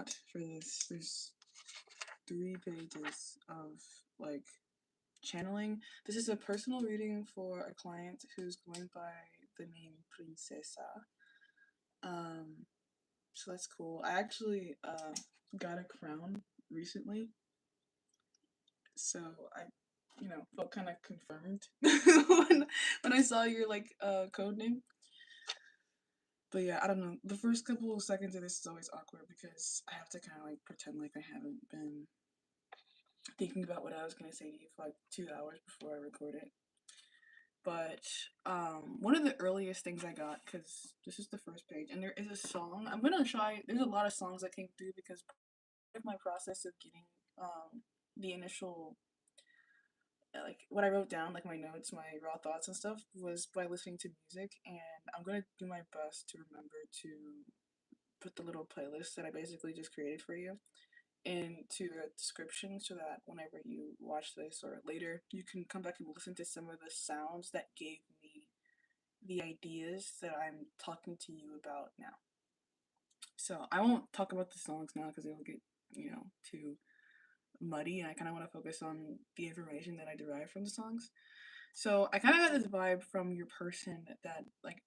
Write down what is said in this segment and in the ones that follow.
lot for this. There's 3 pages of like channeling. This is a personal reading for a client who's going by the name Princesa. Um, so that's cool. I actually got a crown recently, so I, felt kind of confirmed when I saw your code name. But yeah, I don't know. The first couple of seconds of this is always awkward because I have to kind of like pretend like I haven't been thinking about what I was gonna say to you for like 2 hours before I record it. But one of the earliest things I got, because this is the first page, and there is a song. I'm gonna try. There's a lot of songs that came through because part of my process of getting the initial like what I wrote down, like my notes, my raw thoughts and stuff, was by listening to music. And I'm gonna do my best to remember to put the little playlist that I basically just created for you into the description so that whenever you watch this or later, you can come back and listen to some of the sounds that gave me the ideas that I'm talking to you about now. So I won't talk about the songs now because it'll get, too muddy, and I kind of want to focus on the information that I derive from the songs. So I kind of got this vibe from your person that, like,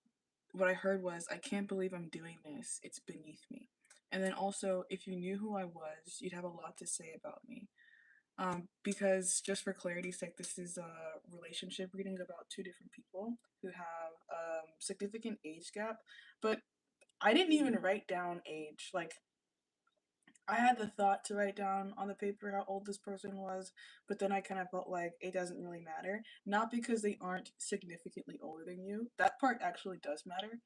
what I heard was, I can't believe I'm doing this. It's beneath me. And then also, if you knew who I was, you'd have a lot to say about me. Because just for clarity's sake, this is a relationship reading about 2 different people who have significant age gap. But I didn't even write down age. Like, I had the thought to write down on the paper how old this person was, but then I kind of felt like it doesn't really matter. Not because they aren't significantly older than you. That part actually does matter,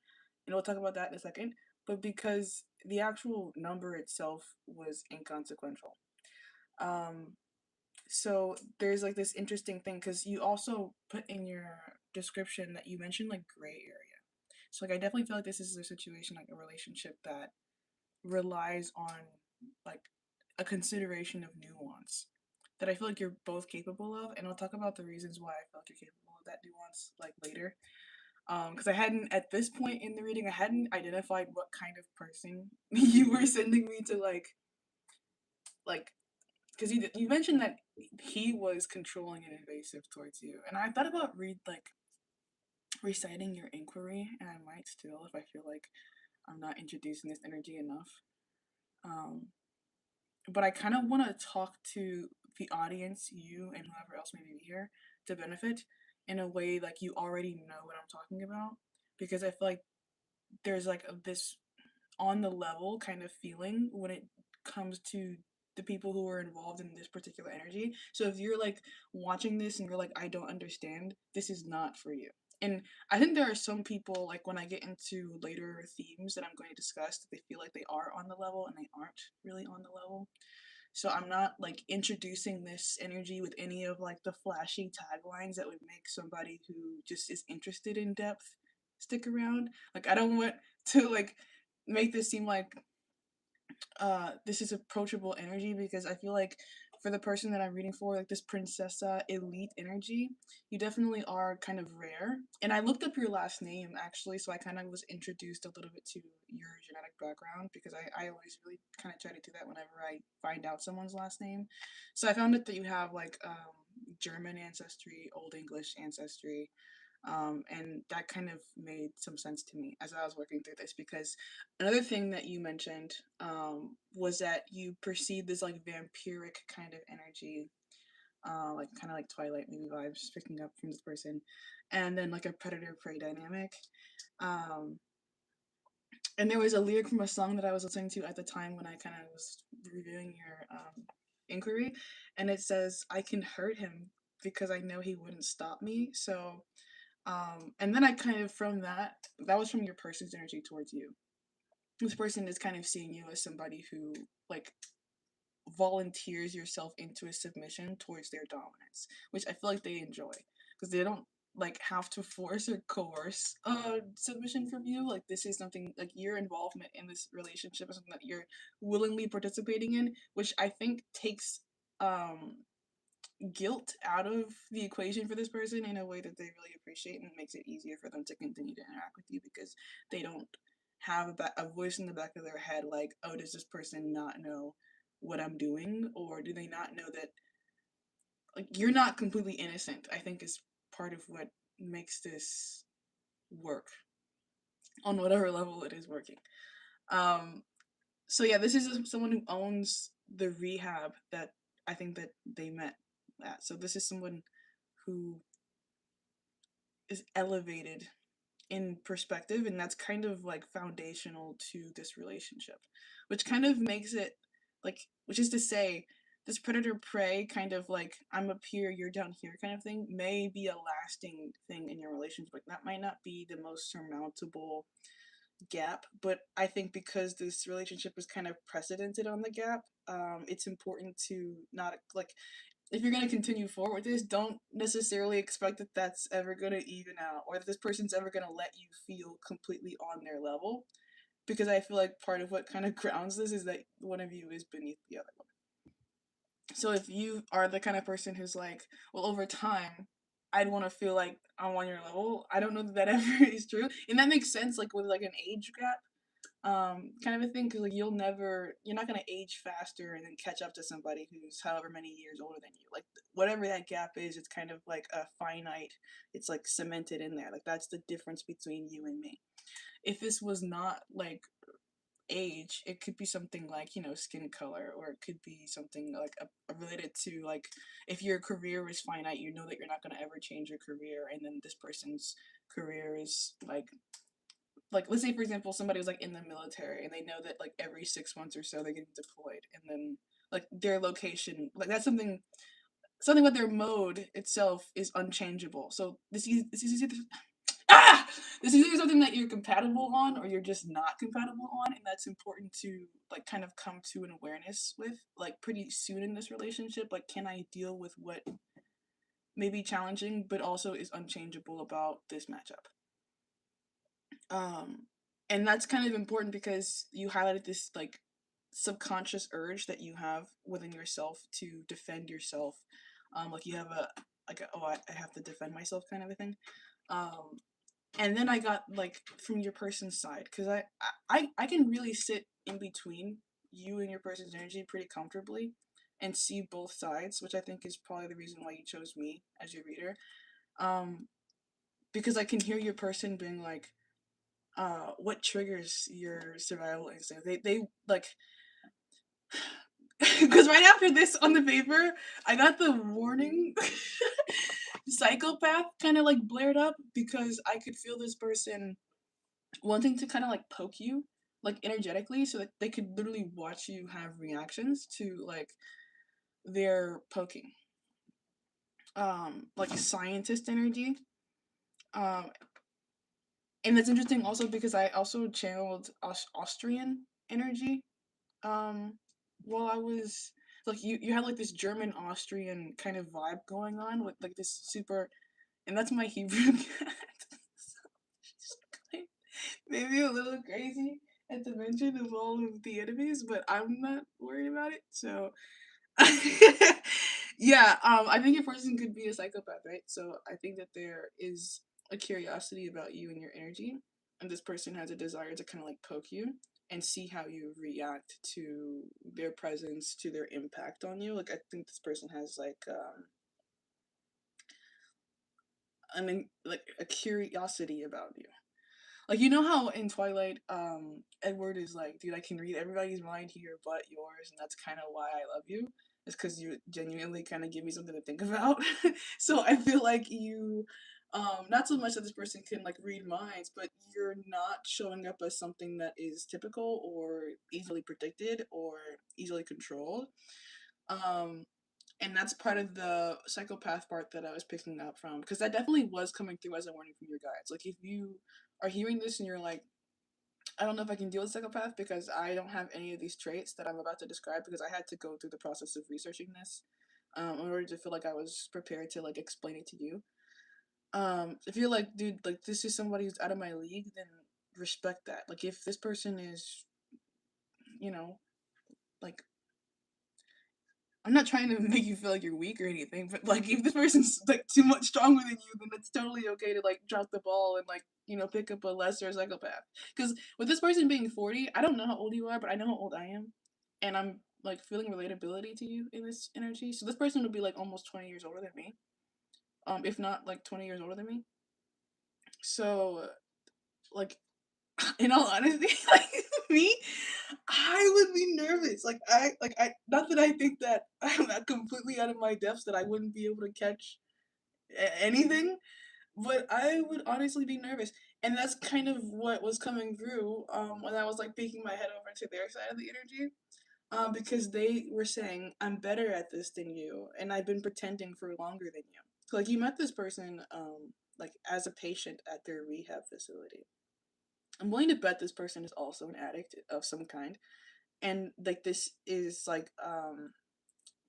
and we'll talk about that in a second. But because the actual number itself was inconsequential. Um, so there's like this interesting thing because you also put in your description that you mentioned like gray area. So like I definitely feel like this is a situation, like a relationship that relies on like a consideration of nuance that I feel like you're both capable of, and I'll talk about the reasons why I feel like you're capable of that nuance like later. Because I hadn't at this point in the reading, I hadn't identified what kind of person you were sending me to like because you mentioned that he was controlling and invasive towards you, and I thought about reciting your inquiry, and I might still if I feel like I'm not introducing this energy enough. Um, but I kind of want to talk to the audience, you and whoever else may be here, to benefit in a way like you already know what I'm talking about, because I feel like there's like this on the level kind of feeling when it comes to the people who are involved in this particular energy. So if you're like watching this and you're like, I don't understand, this is not for you. And I think there are some people, like when I get into later themes that I'm going to discuss, that they feel like they are on the level and they aren't really on the level. So I'm not like introducing this energy with any of like the flashy taglines that would make somebody who just is interested in depth stick around. Like I don't want to like make this seem like this is approachable energy, because I feel like for the person that I'm reading for, like this princesa elite energy, you definitely are kind of rare. And I looked up your last name actually, so I kind of was introduced a little bit to your genetic background, because I always really kind of try to do that whenever I find out someone's last name. So I found out that you have like German ancestry, Old English ancestry, and that kind of made some sense to me as I was working through this, because another thing that you mentioned was that you perceive this like vampiric kind of energy, like kind of like Twilight movie vibes picking up from this person, and then like a predator prey dynamic. Um, and there was a lyric from a song that I was listening to at the time when I kind of was reviewing your inquiry, and it says, I can hurt him because I know he wouldn't stop me. So and then I kind of, from that was from your person's energy towards you. This person is kind of seeing you as somebody who like volunteers yourself into a submission towards their dominance, which I feel like they enjoy, because they don't like have to force or coerce submission from you. Like this is something like your involvement in this relationship is something that you're willingly participating in, which I think takes um guilt out of the equation for this person in a way that they really appreciate, and makes it easier for them to continue to interact with you, because they don't have a voice in the back of their head like, oh, does this person not know what I'm doing, or do they not know that like you're not completely innocent? I think is part of what makes this work on whatever level it is working. Um, so yeah, this is someone who owns the rehab that I think that they met at. So this is someone who is elevated in perspective, and that's kind of like foundational to this relationship, which kind of makes it like, which is to say, this predator prey kind of like, I'm up here, you're down here kind of thing may be a lasting thing in your relationship. Like that might not be the most surmountable gap, but I think because this relationship is kind of precedented on the gap, it's important to not like, if you're going to continue forward with this, don't necessarily expect that that's ever going to even out, or that this person's ever going to let you feel completely on their level, because I feel like part of what kind of grounds this is that one of you is beneath the other one. So if you are the kind of person who's like, well, over time I'd want to feel like I'm on your level, I don't know that ever is true, and that makes sense like with like an age gap kind of a thing, because like you're not gonna age faster and then catch up to somebody who's however many years older than you. Like whatever that gap is, it's kind of like a finite, it's like cemented in there. Like that's the difference between you and me. If this was not like age, it could be something like, you know, skin color, or it could be something like related to like, if your career is finite, you know that you're not going to ever change your career, and then this person's career is like let's say for example somebody was like in the military and they know that like every 6 months or so they're getting deployed, and then like their location, like that's something with their mode itself is unchangeable. So this is either ah this is either something that you're compatible on or you're just not compatible on, and that's important to like kind of come to an awareness with like pretty soon in this relationship. Like, can I deal with what may be challenging but also is unchangeable about this matchup? um and that's kind of important because you highlighted this like subconscious urge that you have within yourself to defend yourself. Like you have a like a, oh, I have to defend myself kind of a thing. And then I got like from your person's side, because I can really sit in between you and your person's energy pretty comfortably and see both sides, which I think is probably the reason why you chose me as your reader. um because I can hear your person being like, what triggers your survival instinct. They like because right after this on the paper, I got the warning psychopath kind of like blared up, because I could feel this person wanting to kind of like poke you like energetically, so that they could literally watch you have reactions to like their poking. Like scientist energy. Um and that's interesting also because I also channeled Austrian energy while I was like, you had like this German Austrian kind of vibe going on with like this super, and that's my Hebrew cat. So she's maybe a little crazy at the mention of all of the enemies, but I'm not worried about it. So yeah, I think your person could be a psychopath, right? So I think that there is a curiosity about you and your energy, and this person has a desire to kind of like poke you and see how you react to their presence, to their impact on you. Like I think this person has like like a curiosity about you. Like, you know how in Twilight, Edward is like, dude, I can read everybody's mind here but yours, and that's kind of why I love you. It's because you genuinely kind of give me something to think about. So I feel like you, not so much that this person can like read minds, but you're not showing up as something that is typical or easily predicted or easily controlled. Um, and that's part of the psychopath part that I was picking up from, because that definitely was coming through as a warning from your guides. Like if you are hearing this and you're like, I don't know if I can deal with psychopath because I don't have any of these traits that I'm about to describe, because I had to go through the process of researching this in order to feel like I was prepared to like explain it to you. If you're like, dude, like this is somebody who's out of my league, then respect that. Like if this person is, you know, like I'm not trying to make you feel like you're weak or anything, but like if this person's like too much stronger than you, then it's totally okay to like drop the ball and like, you know, pick up a lesser psychopath. Because with this person being 40, I don't know how old you are, but I know how old I am. And I'm like feeling relatability to you in this energy. So this person would be like almost 20 years older than me. If not like 20 years older than me. So like in all honesty, like me, I would be nervous. Like I not that I think that I'm not completely out of my depths that I wouldn't be able to catch anything, but I would honestly be nervous. And that's kind of what was coming through when I was like peeking my head over to their side of the energy. Because they were saying, I'm better at this than you, and I've been pretending for longer than you. So like you met this person like as a patient at their rehab facility. I'm willing to bet this person is also an addict of some kind. And like this is like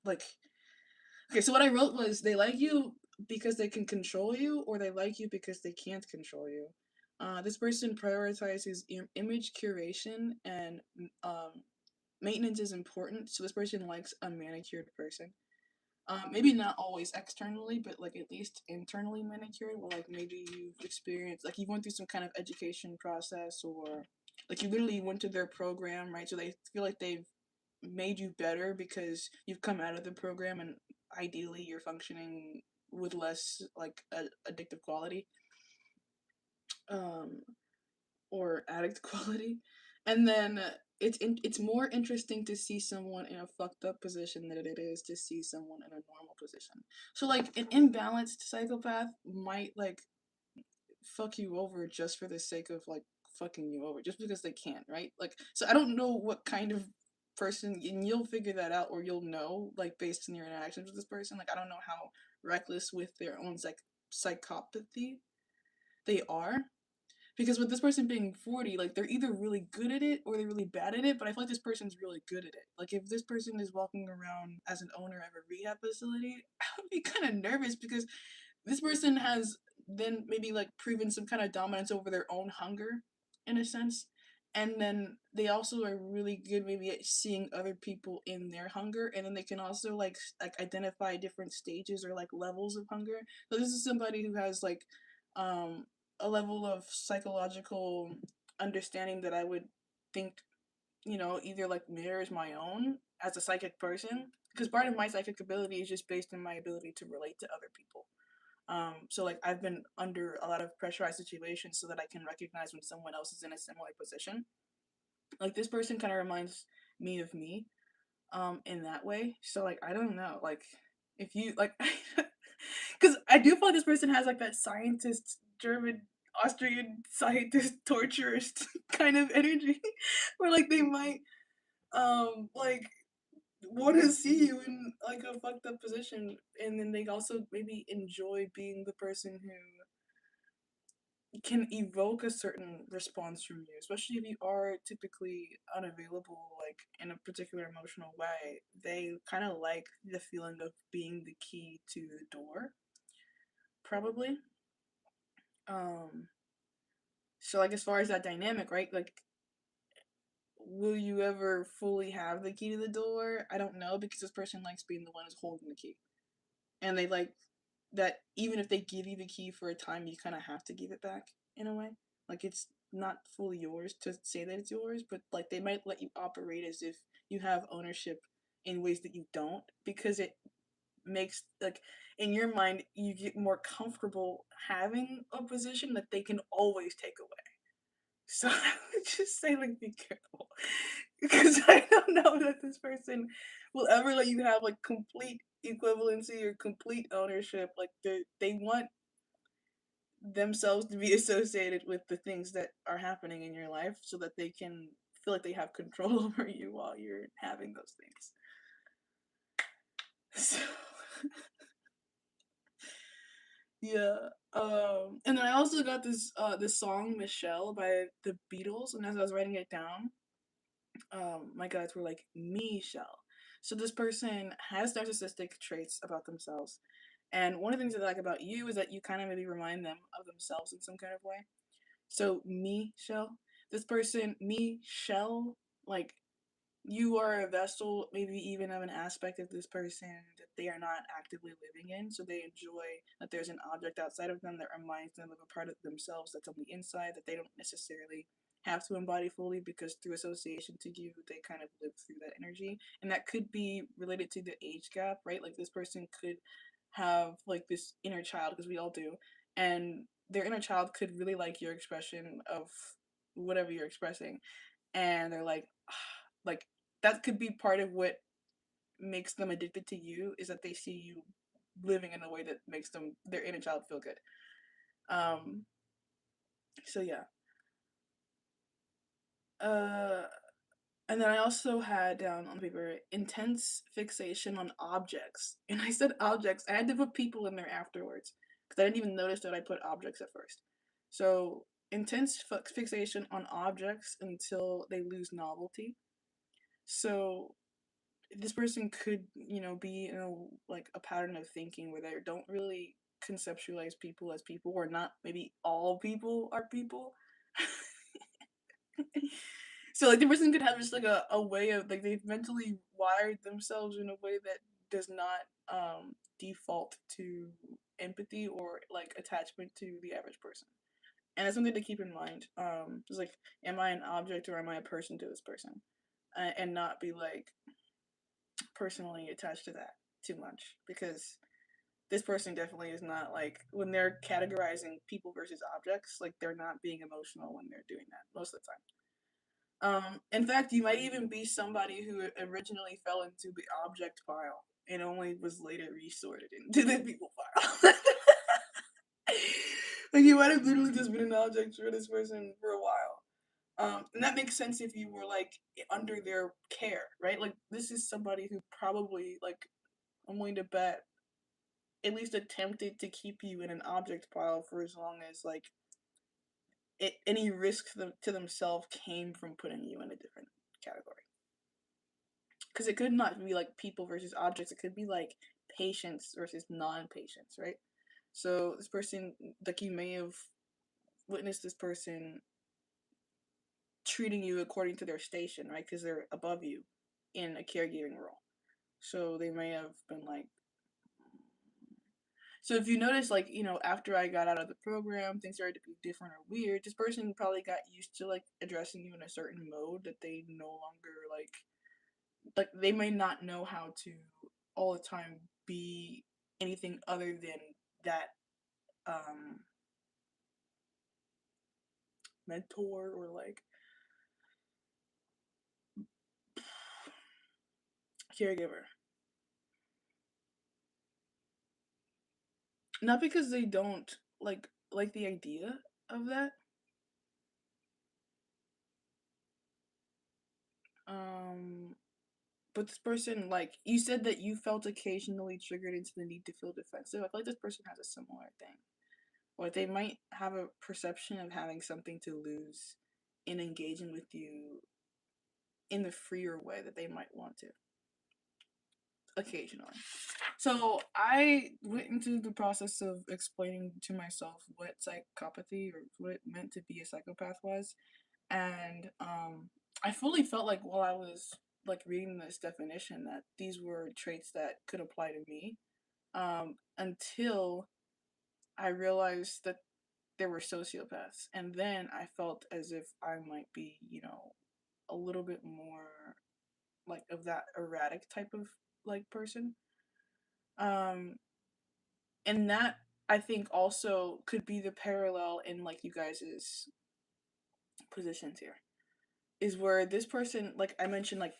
okay, so what I wrote was they like you because they can control you, or they like you because they can't control you. This person prioritizes image curation, and um, maintenance is important. So this person likes a manicured person. Maybe not always externally, but like at least internally manicured. Where like maybe you've experienced, like you went through some kind of education process, or like you literally went to their program, right? So they feel like they've made you better because you've come out of the program, and ideally you're functioning with less like addictive quality. Um, or addict quality. And then it's more interesting to see someone in a fucked up position than it is to see someone in a normal position. So like an imbalanced psychopath might like fuck you over just for the sake of like fucking you over, just because they can, right? Like so I don't know what kind of person, and you'll figure that out, or you'll know like based on your interactions with this person. Like I don't know how reckless with their own psychopathy they are, because with this person being 40, like they're either really good at it or they're really bad at it, but I feel like this person's really good at it. Like if this person is walking around as an owner of a rehab facility, I would be kind of nervous because this person has then maybe like proven some kind of dominance over their own hunger in a sense. And then they also are really good maybe at seeing other people in their hunger, and then they can also like identify different stages or like levels of hunger. So this is somebody who has like um a level of psychological understanding that I would think, you know, either like mirrors my own as a psychic person, because part of my psychic ability is just based on my ability to relate to other people. So like I've been under a lot of pressurized situations so that I can recognize when someone else is in a similar position. Like this person kind of reminds me of me, in that way. So like I don't know, like if you like, because I do feel like this person has like that scientist, German, Austrian scientist, torturist kind of energy, where like they might like want to see you in like a fucked up position, and then they also maybe enjoy being the person who can evoke a certain response from you, especially if you are typically unavailable, like in a particular emotional way. They kind of like the feeling of being the key to the door, probably. Um, so like as far as that dynamic, right? Like, will you ever fully have the key to the door? I don't know, because this person likes being the one who's holding the key, and they like that even if they give you the key for a time, you kind of have to give it back in a way. Like it's not fully yours to say that it's yours, but like they might let you operate as if you have ownership in ways that you don't, because it makes like in your mind you get more comfortable having a position that they can always take away. So I would just say like be careful, because I don't know that this person will ever let you have like complete equivalency or complete ownership. Like they want themselves to be associated with the things that are happening in your life so that they can feel like they have control over you while you're having those things. So yeah. And then I also got this song Michelle by the Beatles, and as I was writing it down, my guides were like Michelle. So this person has narcissistic traits about themselves. And one of the things that I like about you is that you kind of maybe remind them of themselves in some kind of way. So Michelle, this person, Michelle, like you are a vessel, maybe even of an aspect of this person that they are not actively living in. So they enjoy that there's an object outside of them that reminds them of a part of themselves that's on the inside that they don't necessarily have to embody fully, because through association to you, they kind of live through that energy. And that could be related to the age gap, right? Like this person could have like this inner child, because we all do, and their inner child could really like your expression of whatever you're expressing, and they're like that could be part of what makes them addicted to you, is that they see you living in a way that makes them, their inner child, feel good. um so yeah. uh and then I also had down on the paper intense fixation on objects, and I said objects, I had to put people in there afterwards because I didn't even notice that I put objects at first. So intense fixation on objects until they lose novelty. So this person could, be in like a pattern of thinking where they don't really conceptualize people as people, or not maybe all people are people. So like the person could have just like a way of, like, they've mentally wired themselves in a way that does not default to empathy or like attachment to the average person. And that's something to keep in mind. It's like, am I an object or am I a person to this person? And not be like personally attached to that too much, because this person definitely is not, like, when they're categorizing people versus objects, like they're not being emotional when they're doing that most of the time. In fact, you might even be somebody who originally fell into the object pile and only was later resorted into the people pile. Like you might have literally just been an object for this person for a while. And that makes sense if you were like under their care, right? Like this is somebody who probably, like, I'm willing to bet, at least attempted to keep you in an object pile for as long as, like, any risk to themselves came from putting you in a different category. Because it could not be like people versus objects, it could be like patients versus non-patients, right? So this person, like, you may have witnessed this person treating you according to their station, right? Because they're above you in a caregiving role. So they may have been like, so if you notice, like, after I got out of the program, things started to be different or weird. This person probably got used to like addressing you in a certain mode that they no longer like they may not know how to all the time be anything other than that um mentor or like caregiver. Not because they don't like the idea of that. Um but this person, like you said that you felt occasionally triggered into the need to feel defensive. I feel like this person has a similar thing. Or they might have a perception of having something to lose in engaging with you in the freer way that they might want to occasionally. So I went into the process of explaining to myself what psychopathy, or what it meant to be a psychopath, was, and I fully felt like while I was like reading this definition that these were traits that could apply to me, until I realized that there were sociopaths, and then I felt as if I might be, a little bit more like of that erratic type of like person. Um, and that, I think, also could be the parallel in like you guys's positions here, is where this person, like I mentioned, like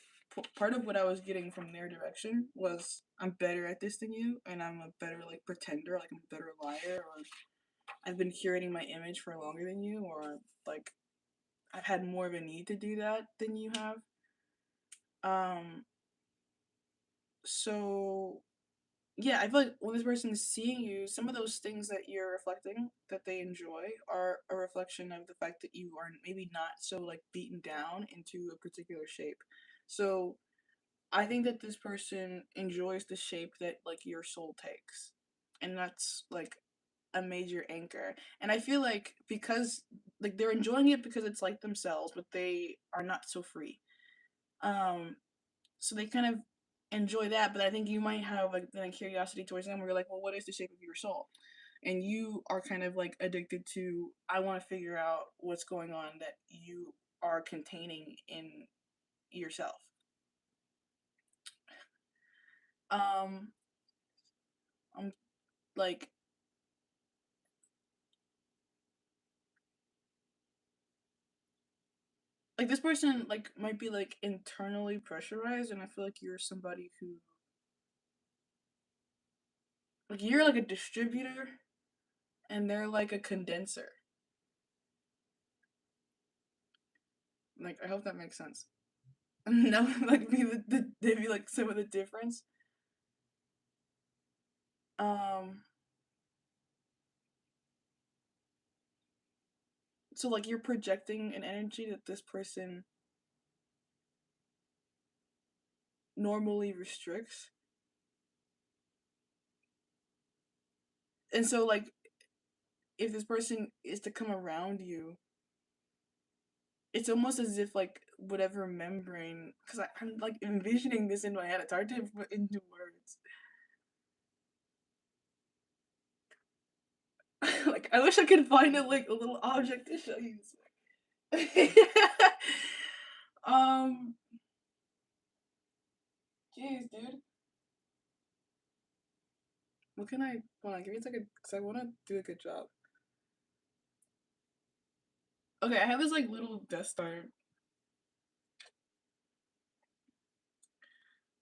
part of what I was getting from their direction was, I'm better at this than you, and I'm a better like pretender, like I'm a better liar, or I've been curating my image for longer than you, or like I've had more of a need to do that than you have. Um, so yeah, I feel like when this person is seeing you, some of those things that you're reflecting that they enjoy are a reflection of the fact that you are maybe not so like beaten down into a particular shape. So I think that this person enjoys the shape that like your soul takes. And that's like a major anchor. And I feel like because like they're enjoying it because it's like themselves, but they are not so free. So they kind of enjoy that, but I think you might have like then a curiosity towards them where you're like, well, what is the shape of your soul? And you are kind of like addicted to, I want to figure out what's going on that you are containing in yourself. Um, I'm like this person like might be like internally pressurized, and I feel like you're somebody who like you're like a distributor and they're like a condenser. Like I hope that makes sense. No, like maybe like some of the difference. Um, so like you're projecting an energy that this person normally restricts, and so like if this person is to come around you, it's almost as if like whatever membrane, because I'm like envisioning this in my head. It's hard to put into words. Like I wish I could find a like a little object to show you. um, jeez, dude. What can I? Hold on, give me a second, because I want to do a good job. Okay, I have this like little Death Star.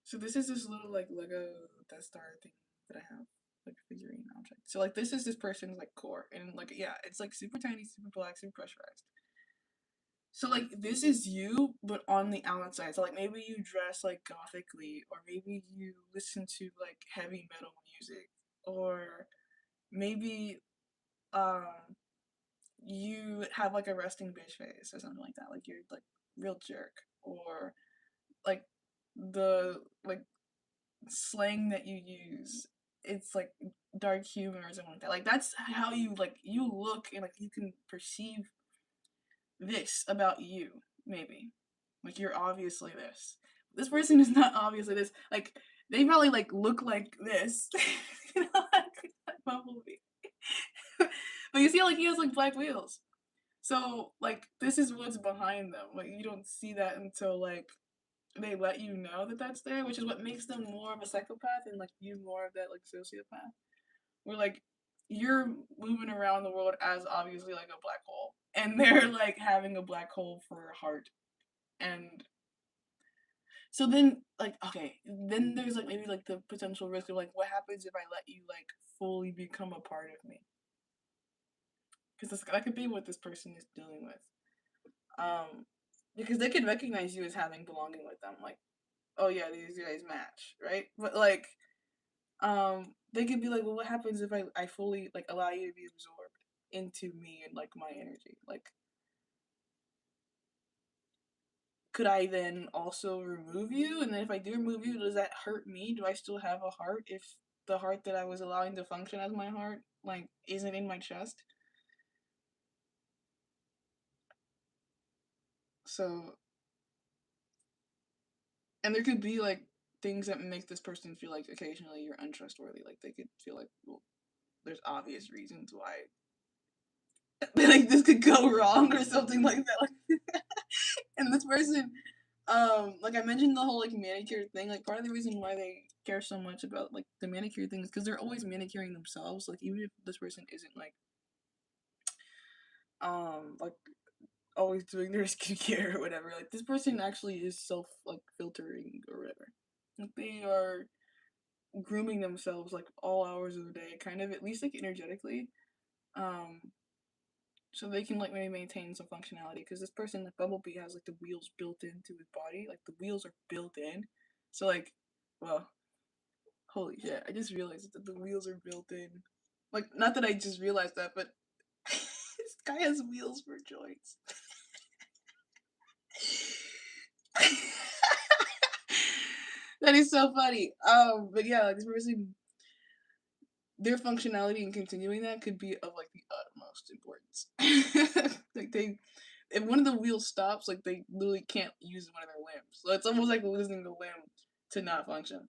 So this is this little like Lego Death Star thing that I have, like figurine object. So like this is this person's like core, and like yeah, it's like super tiny, super black, super pressurized. So like this is you, but on the outside. So like maybe you dress like gothically, or maybe you listen to like heavy metal music, or maybe um you have like a resting bitch face or something like that. Like you're like real jerk, or like the like slang that you use, it's like dark humor or something like that. Like that's how you like you look, and like you can perceive this about you, maybe. Like you're obviously this. This person is not obviously this. Like they probably like look like this. You know, like Bumblebee. But you see like he has like black wheels. So like this is what's behind them. Like you don't see that until like they let you know that that's there, which is what makes them more of a psychopath and like you more of that like sociopath. Where like you're moving around the world as obviously like a black hole, and they're like having a black hole for a heart. And so then like okay, then there's like maybe like the potential risk of like what happens if I let you like fully become a part of me, because that could be what this person is dealing with. Because they could recognize you as having belonging with them, like oh yeah, these guys match, right? But like they could be like, well, what happens if I fully like allow you to be absorbed into me and like my energy? Like could I then also remove you? And then if I do remove you, does that hurt me? Do I still have a heart if the heart that I was allowing to function as my heart like isn't in my chest? So and there could be like things that make this person feel like occasionally you're untrustworthy. Like they could feel like, well, there's obvious reasons why like this could go wrong or something like that. Like, and this person, like I mentioned the whole like manicure thing. Like part of the reason why they care so much about like the manicure thing is because they're always manicuring themselves. Like even if this person isn't like always doing their skincare or whatever, like this person actually is self like filtering or whatever. Like they are grooming themselves like all hours of the day, kind of at least like energetically. Um, so they can like maybe maintain some functionality because this person like Bumblebee has like the wheels built into his body, like the wheels are built in. So like, well, holy shit! I just realized that the wheels are built in. Like, not that I just realized that, but this guy has wheels for joints. That is so funny. But yeah, like this person, their functionality and continuing that could be of like the utmost importance. Like if one of the wheels stops, like they literally can't use one of their limbs. So it's almost like losing the limb to not function.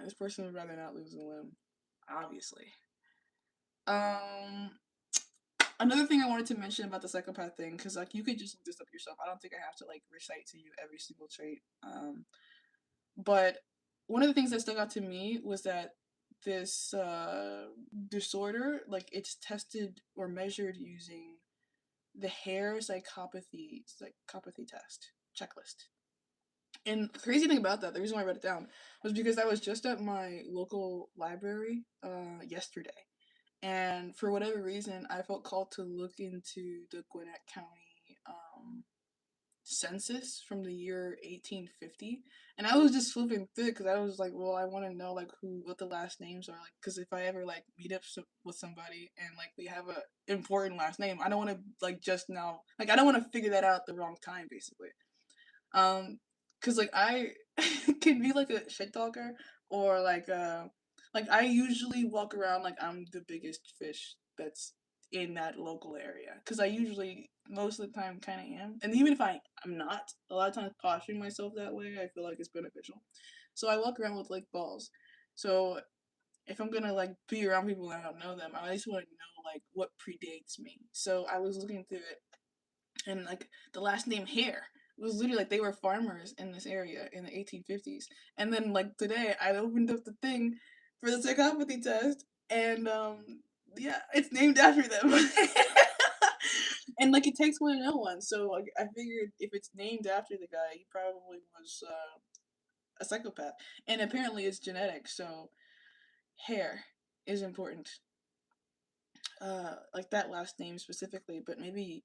This person would rather not lose a limb, obviously. Um, Another thing I wanted to mention about the psychopath thing, because like you could just look this up yourself. I don't think I have to like recite to you every single trait. But one of the things that stuck out to me was that this disorder, like it's tested or measured using the hair psychopathy test checklist. And the crazy thing about that, the reason why I wrote it down, was because I was just at my local library yesterday. And for whatever reason, I felt called to look into the Gwinnett County census from the year 1850. And I was just flipping through because I was like, well, I want to know like what the last names are, like, because if I ever like meet up with somebody and like they have a important last name, I don't want to like just now, like I don't want to figure that out at the wrong time, basically. Cause like I can be like a shit talker, or like I usually walk around like I'm the biggest fish that's in that local area. Cause I usually most of the time kind of am, and even if I'm not, a lot of times posturing myself that way, I feel like it's beneficial. So I walk around with like balls. So if I'm gonna like be around people and I don't know them, I just want to know like what predates me. So I was looking through it, and like the last name Hare was literally like they were farmers in this area in the 1850s. And then like today I opened up the thing for the psychopathy test, and yeah, it's named after them. And like it takes one to know one, so like I figured if it's named after the guy, he probably was a psychopath. And apparently it's genetic, so hair is important. Like that last name specifically, but maybe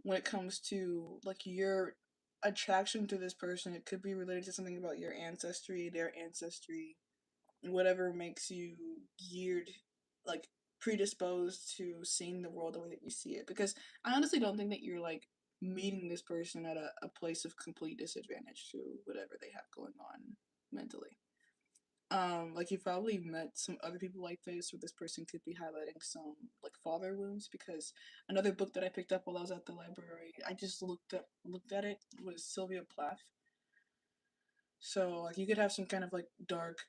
when it comes to like your attraction to this person, it could be related to something about your ancestry, their ancestry, whatever makes you geared, like predisposed to seeing the world the way that you see it. Because I honestly don't think that you're like meeting this person at a place of complete disadvantage to whatever they have going on mentally. Like you probably met some other people like this, or this person could be highlighting some like father wounds. Because another book that I picked up while I was at the library, I just looked at it, was Sylvia Plath. So like you could have some kind of like dark,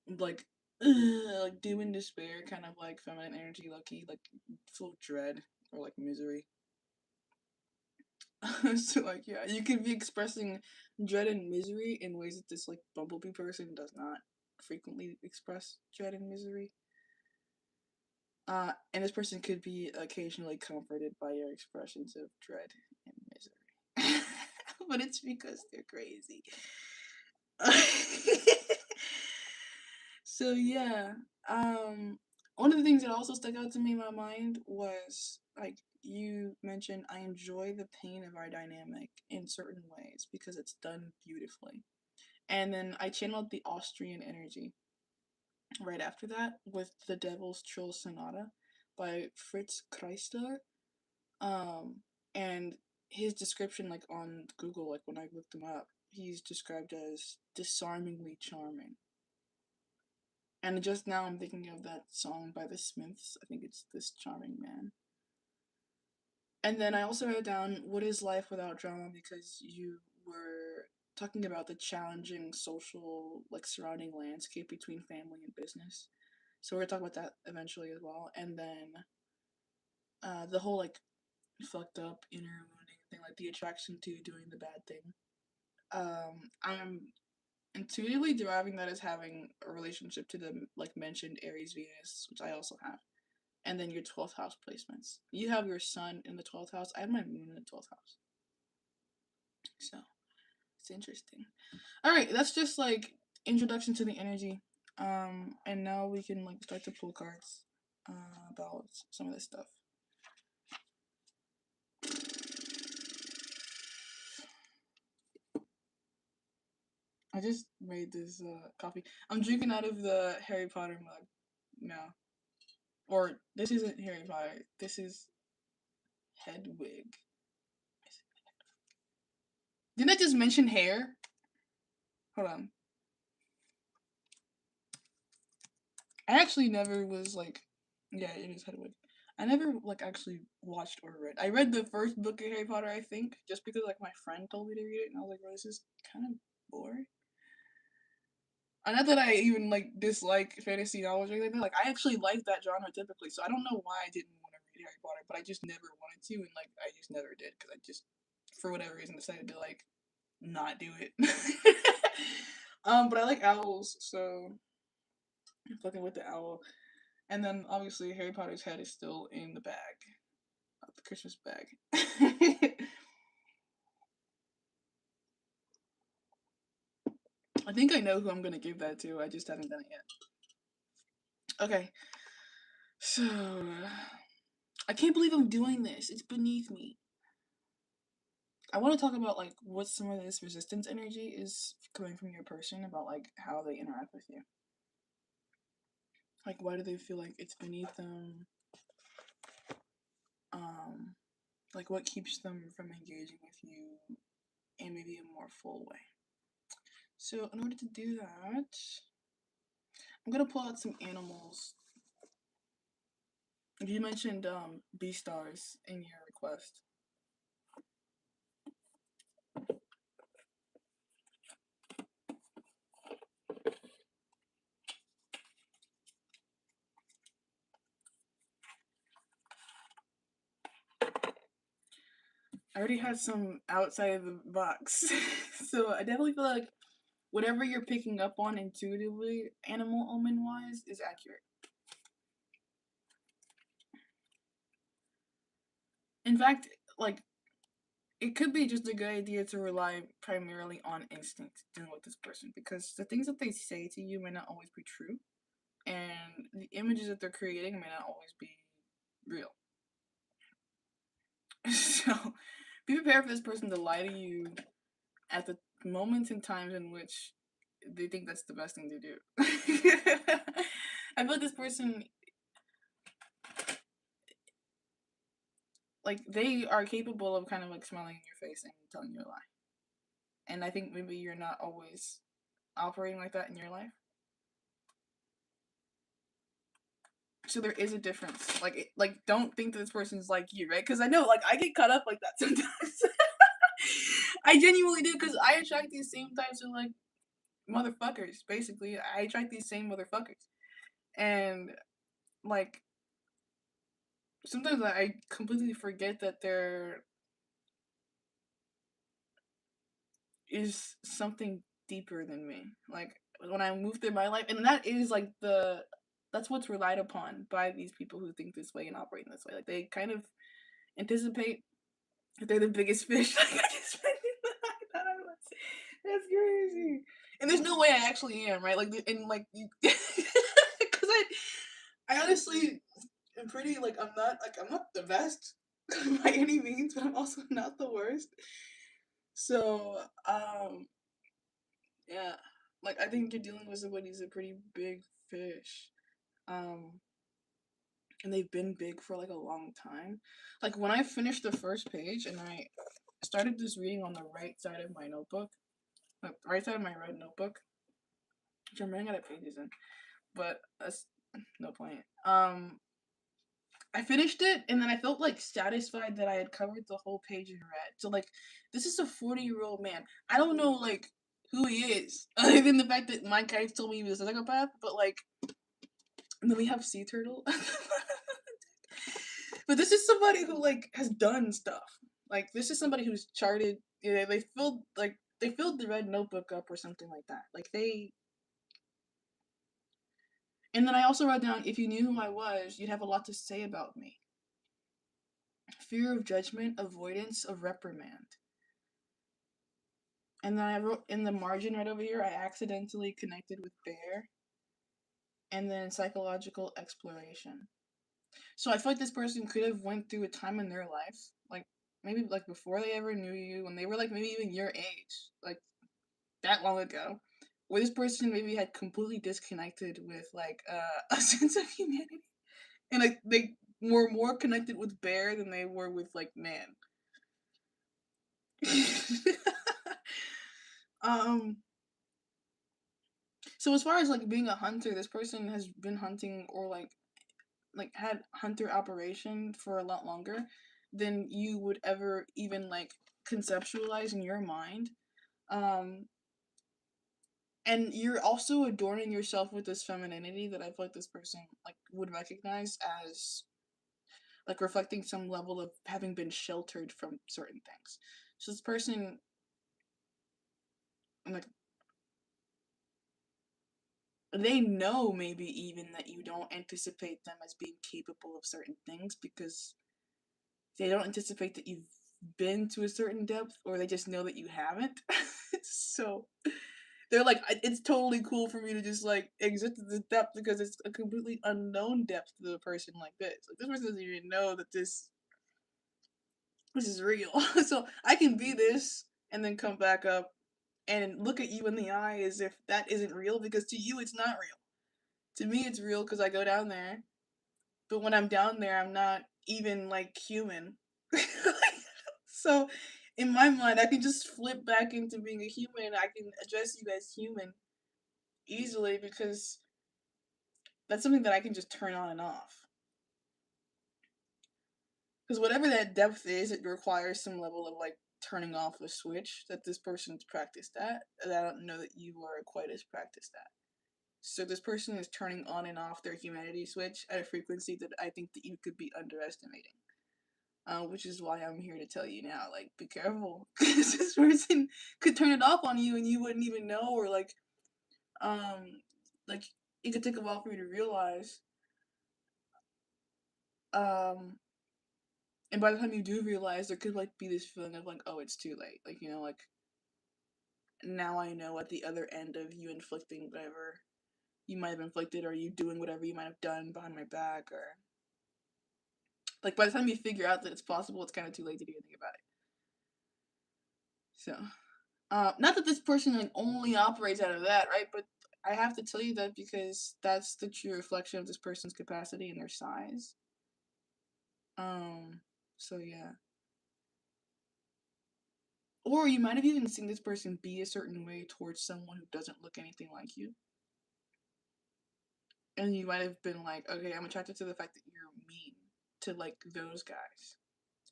like like doom and despair, kind of like feminine energy, lucky, like full of dread or like misery. So like yeah, you could be expressing dread and misery in ways that this like bumblebee person does not frequently express dread and misery. And this person could be occasionally comforted by your expressions of dread and misery. But it's because they're crazy. So yeah, um, one of the things that also stuck out to me in my mind was like you mentioned, I enjoy the pain of our dynamic in certain ways because it's done beautifully. And then I channeled the Austrian energy right after that with The Devil's Trill Sonata by Fritz Kreisler. Um, and his description, like on Google, like when I looked him up, he's described as disarmingly charming. And just now I'm thinking of that song by the Smiths. I think it's This Charming Man. And then I also wrote down What is Life Without Drama, because you were talking about the challenging social like surrounding landscape between family and business. So we're gonna talk about that eventually as well. And then the whole like fucked up inner wounding thing, like the attraction to doing the bad thing. I'm intuitively deriving that as having a relationship to the like mentioned Aries Venus, which I also have. And then your 12th house placements. You have your sun in the 12th house. I have my moon in the 12th house. So it's interesting. All right, that's just like introduction to the energy. And now we can like start to pull cards about some of this stuff. I just made this coffee. I'm drinking out of the Harry Potter mug now. Or this isn't Harry Potter. This is Hedwig. Didn't I just mention hair? Hold on. I actually never was like, yeah, it is Hedwig. I never like actually watched or read. I read the first book of Harry Potter, I think, just because like my friend told me to read it, and I was like, bro, this is kind of boring. Not that I even like dislike fantasy novels or anything. Like I actually like that genre typically, so I don't know why I didn't want to read Harry Potter, but I just never wanted to, and like I just never did because I just, for whatever reason, decided to like not do it. But I like owls, so I'm fucking with the owl. And then obviously Harry Potter's head is still in the bag, the Christmas bag. I think I know who I'm gonna give that to. I just haven't done it yet. Okay, so I can't believe I'm doing this. It's beneath me. I want to talk about like what some of this resistance energy is coming from your person about like how they interact with you. Like why do they feel like it's beneath them? Like what keeps them from engaging with you in maybe a more full way. So in order to do that, I'm gonna pull out some animals. You mentioned bee stars in your request. I already had some outside of the box. So I definitely feel like whatever you're picking up on intuitively, animal omen wise, is accurate. In fact, like, it could be just a good idea to rely primarily on instinct dealing with this person because the things that they say to you may not always be true, and the images that they're creating may not always be real. So be prepared for this person to lie to you at the moments and times in which they think that's the best thing to do. I feel like this person, like, they are capable of kind of like smiling in your face and telling you a lie. And I think maybe you're not always operating like that in your life. So there is a difference. Like don't think that this person's like you, right? Because I know, like, I get caught up like that sometimes. I genuinely do, because I attract these same types of like motherfuckers. Basically, I attract these same motherfuckers, and like sometimes I completely forget that there is something deeper than me. Like when I move through my life, and that is like that's what's relied upon by these people who think this way and operate in this way. Like they kind of anticipate that they're the biggest fish. Like I just thought I was. That's crazy. And there's no way I actually am, right? Like and like because I honestly am pretty like I'm not the best by any means, but I'm also not the worst. So yeah, like I think you're dealing with somebody who's a pretty big fish. Um, and they've been big for like a long time. Like when I finished the first page and I started this reading on the right side of my notebook, the right side of my red notebook, which I'm running out of pages in, but that's no point. I finished it and then I felt like satisfied that I had covered the whole page in red. So like this is a 40-year-old man. I don't know like who he is, other than the fact that my guys told me he was a psychopath, but like and then we have Sea Turtle. But this is somebody who like has done stuff. Like this is somebody who's charted. Yeah, they filled the red notebook up or something like that. Like they. And then I also wrote down, if you knew who I was, you'd have a lot to say about me. Fear of judgment, avoidance of reprimand. And then I wrote in the margin right over here, I accidentally connected with bear. And then psychological exploration. So I feel like this person could have went through a time in their life, like maybe like before they ever knew you, when they were like maybe even your age, like that long ago, where this person maybe had completely disconnected with like a sense of humanity, and like they were more connected with bear than they were with like man. um. So as far as like being a hunter, this person has been hunting or like like had hunter operation for a lot longer than you would ever even like conceptualize in your mind. Um, and you're also adorning yourself with this femininity that I feel like this person like would recognize as like reflecting some level of having been sheltered from certain things. So this person, like, they know maybe even that you don't anticipate them as being capable of certain things because they don't anticipate that you've been to a certain depth, or they just know that you haven't. So they're like, it's totally cool for me to just like exist at this depth because it's a completely unknown depth to a person like this. Like this person doesn't even know that this is real. So I can be this and then come back up and look at you in the eye as if that isn't real, because to you it's not real. To me it's real because I go down there, but when I'm down there I'm not even like human. So in my mind I can just flip back into being a human and I can address you as human easily because that's something that I can just turn on and off. Because whatever that depth is, it requires some level of like turning off a switch that this person's practiced at, and I don't know that you are quite as practiced at. So this person is turning on and off their humanity switch at a frequency that I think that you could be underestimating. Which is why I'm here to tell you now, like, be careful, because this person could turn it off on you and you wouldn't even know, or um, like, it could take a while for you to realize. Um, and by the time you do realize, there could like be this feeling of like, oh, it's too late. Like, you know, like now I know at the other end of you inflicting whatever you might have inflicted, or you doing whatever you might have done behind my back, or like by the time you figure out that it's possible, it's kind of too late to do anything about it. So, not that this person like only operates out of that, right? But I have to tell you that because that's the true reflection of this person's capacity and their size. Um, so yeah. Or you might have even seen this person be a certain way towards someone who doesn't look anything like you. And you might have been like, okay, I'm attracted to the fact that you're mean to like those guys.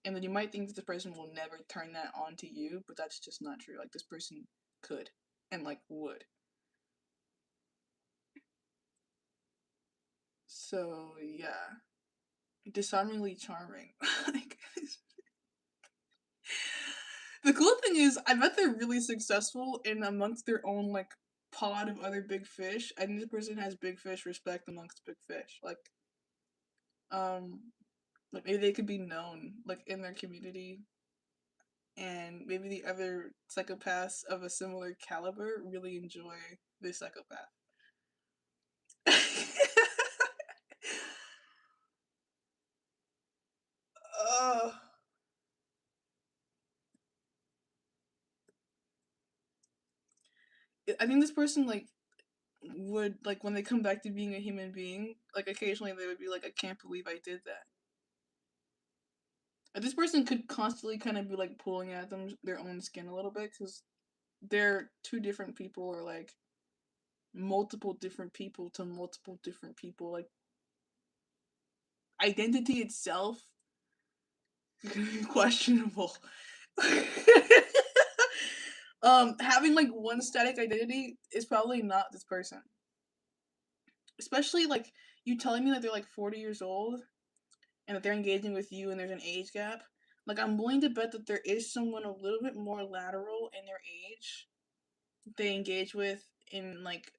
And then you might think that this person will never turn that on to you, but that's just not true. Like this person could and like would. So yeah. Disarmingly charming. Like, the cool thing is I bet they're really successful in amongst their own like pod of other big fish. I think this person has big fish respect amongst big fish. Um like maybe they could be known like in their community, and maybe the other psychopaths of a similar caliber really enjoy this psychopath. uh, I think this person like would like when they come back to being a human being, like occasionally they would be like, I can't believe I did that. And this person could constantly kind of be like pulling at them their own skin a little bit because they're two different people, or like multiple different people to multiple different people. Like identity itself questionable. Having like one static identity is probably not this person. Especially like you telling me that they're like 40 years old and that they're engaging with you and there's an age gap. Like I'm willing to bet that there is someone a little bit more lateral in their age they engage with in like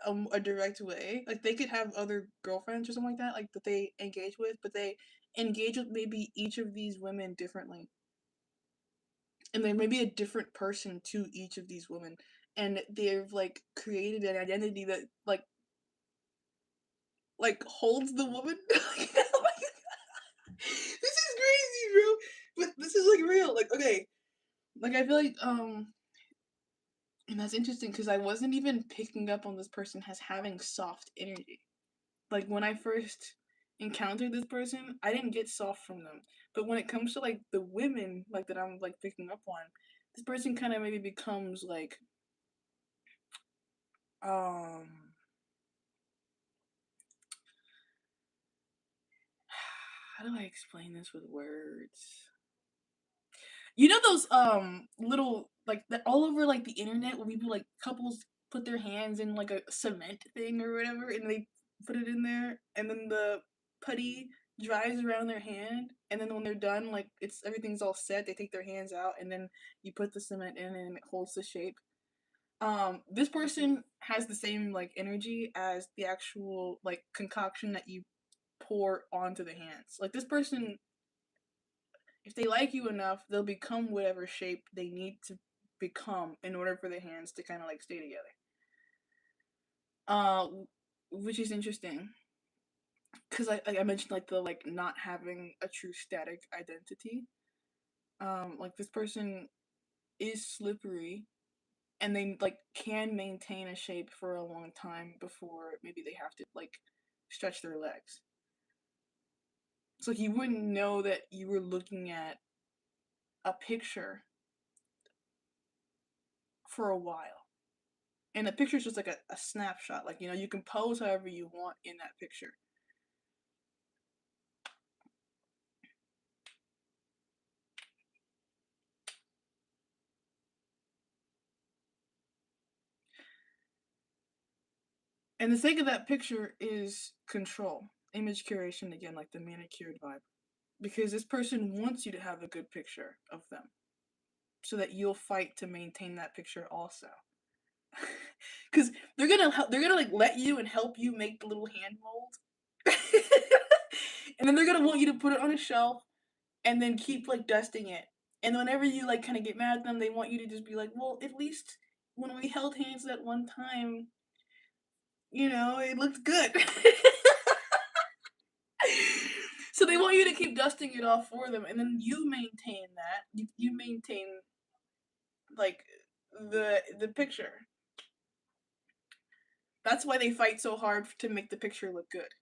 a direct way. Like they could have other girlfriends or something like that, like that they engage with, but they engage with maybe each of these women differently, and there may be a different person to each of these women, and they've like created an identity that like holds the woman. This is crazy, bro. But this is like real. Like okay, like I feel like and that's interesting because I wasn't even picking up on this person as having soft energy. Like when I first encountered this person, I didn't get soft from them. But when it comes to like the women like that I'm like picking up on, this person kind of maybe becomes like um How do I explain this with words? You know those little like all over like the internet where people like couples put their hands in like a cement thing or whatever and they put it in there and then the putty dries around their hand and then when they're done like it's everything's all set they take their hands out and then you put the cement in and it holds the shape. This person has the same like energy as the actual like concoction that you pour onto the hands. Like this person, if they like you enough, they'll become whatever shape they need to become in order for the hands to kind of like stay together. Uh, which is interesting because I mentioned like the like not having a true static identity. Like this person is slippery and they like can maintain a shape for a long time before maybe they have to like stretch their legs. So like you wouldn't know that you were looking at a picture for a while. And the picture is just like a snapshot. Like, you know, you can pose however you want in that picture. And the sake of that picture is control. Image curation, again, like the manicured vibe. Because this person wants you to have a good picture of them. So that you'll fight to maintain that picture also. Because they're gonna like let you and help you make the little hand mold. And then they're gonna want you to put it on a shelf and then keep like dusting it. And whenever you like kind of get mad at them, they want you to just be like, well, at least when we held hands that one time, you know, it looked good. So they want you to keep dusting it off for them, and then you maintain that. You maintain like the picture. That's why they fight so hard to make the picture look good.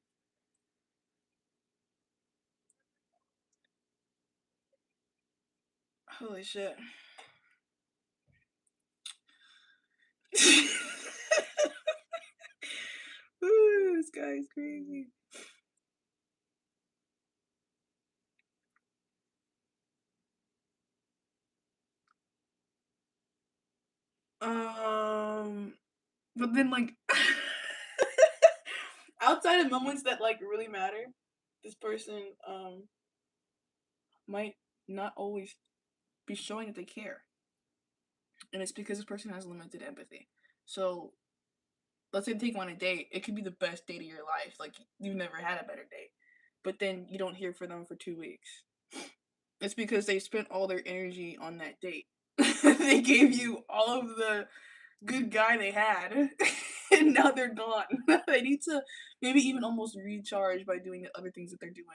Holy shit. Ooh, this guy is crazy. Um, but then like outside of moments that like really matter, this person might not always be showing that they care. And it's because this person has limited empathy. So let's say they take you on a date, it could be the best date of your life. Like you've never had a better date. But then you don't hear from them for 2 weeks. It's because they spent all their energy on that date. They gave you all of the good guy they had, and now they're gone. They need to maybe even almost recharge by doing the other things that they're doing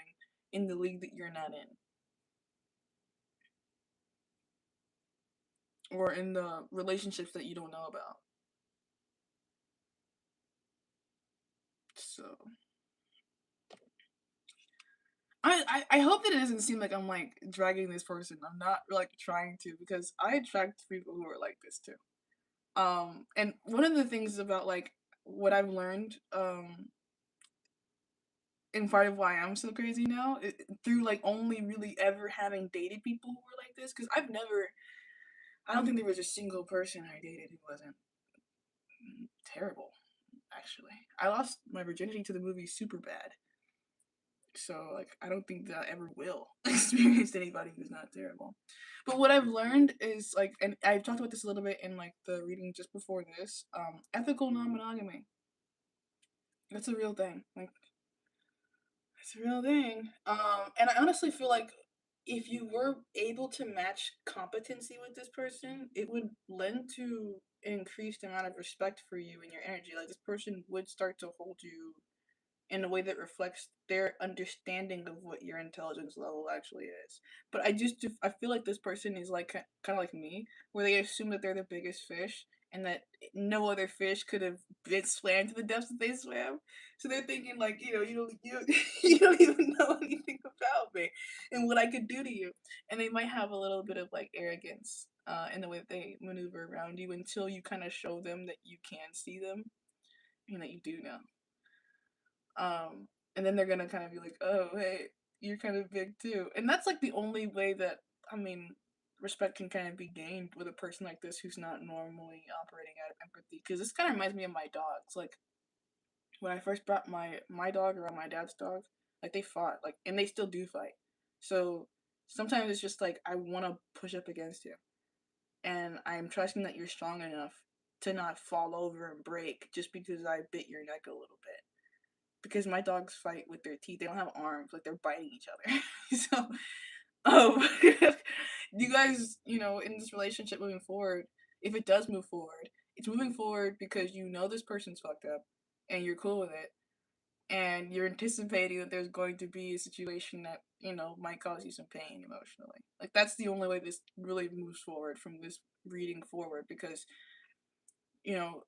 in the league that you're not in, or in the relationships that you don't know about. So I hope that it doesn't seem like I'm like dragging this person. I'm not like trying to because I attract people who are like this too. And one of the things about like what I've learned and part of why I'm so crazy now through like only really ever having dated people who were like this because I don't think there was a single person I dated who wasn't terrible. Actually, I lost my virginity to the movie Super Bad, so like I don't think that I ever will experience anybody who's not terrible. But what I've learned is like, and I've talked about this a little bit in like the reading just before this, ethical non-monogamy. That's a real thing. Like it's a real thing. And I honestly feel like if you were able to match competency with this person, it would lend to an increased amount of respect for you and your energy. Like this person would start to hold you in a way that reflects their understanding of what your intelligence level actually is. But I feel like this person is like kind of like me, where they assume that they're the biggest fish and that no other fish could have been swam to the depths that they swam. So they're thinking like, you don't even know anything about me and what I could do to you. And they might have a little bit of like arrogance in the way that they maneuver around you until you kind of show them that you can see them and that you do know. And then they're gonna kind of be like, oh, hey. you're kind of big too. And that's like the only way that, I mean, respect can kind of be gained with a person like this who's not normally operating out of empathy. Because this kind of reminds me of my dogs. Like, when I first brought my dog around my dad's dog, like they fought, like, and they still do fight. So sometimes it's just like I want to push up against you, and I'm trusting that you're strong enough to not fall over and break just because I bit your neck a little bit. Because my dogs fight with their teeth; they don't have arms, like they're biting each other. So, you guys, in this relationship moving forward, if it does move forward, it's moving forward because you know this person's fucked up, and you're cool with it, and you're anticipating that there's going to be a situation that might cause you some pain emotionally. Like, that's the only way this really moves forward from this reading forward, because you know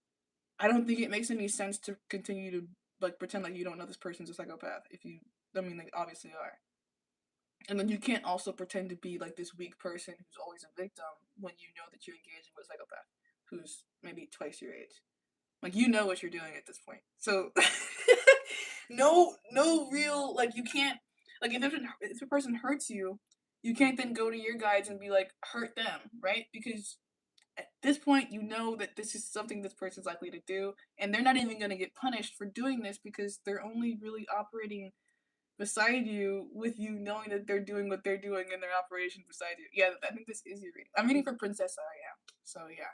I don't think it makes any sense to continue to like pretend like you don't know this person's a psychopath if you, I mean, they obviously are. And then you can't also pretend to be like this weak person who's always a victim when you know that you're engaging with a psychopath who's maybe twice your age. Like, you know what you're doing at this point. So no real, like, you can't, like, if a person hurts you, you can't then go to your guides and be like, hurt them, right? Because at this point you know that this is something this person's likely to do, and they're not even going to get punished for doing this because they're only really operating beside you, with you knowing that they're doing what they're doing in their operation beside you. Yeah, I think this is your reading. I'm reading for Princesa, I am. So yeah.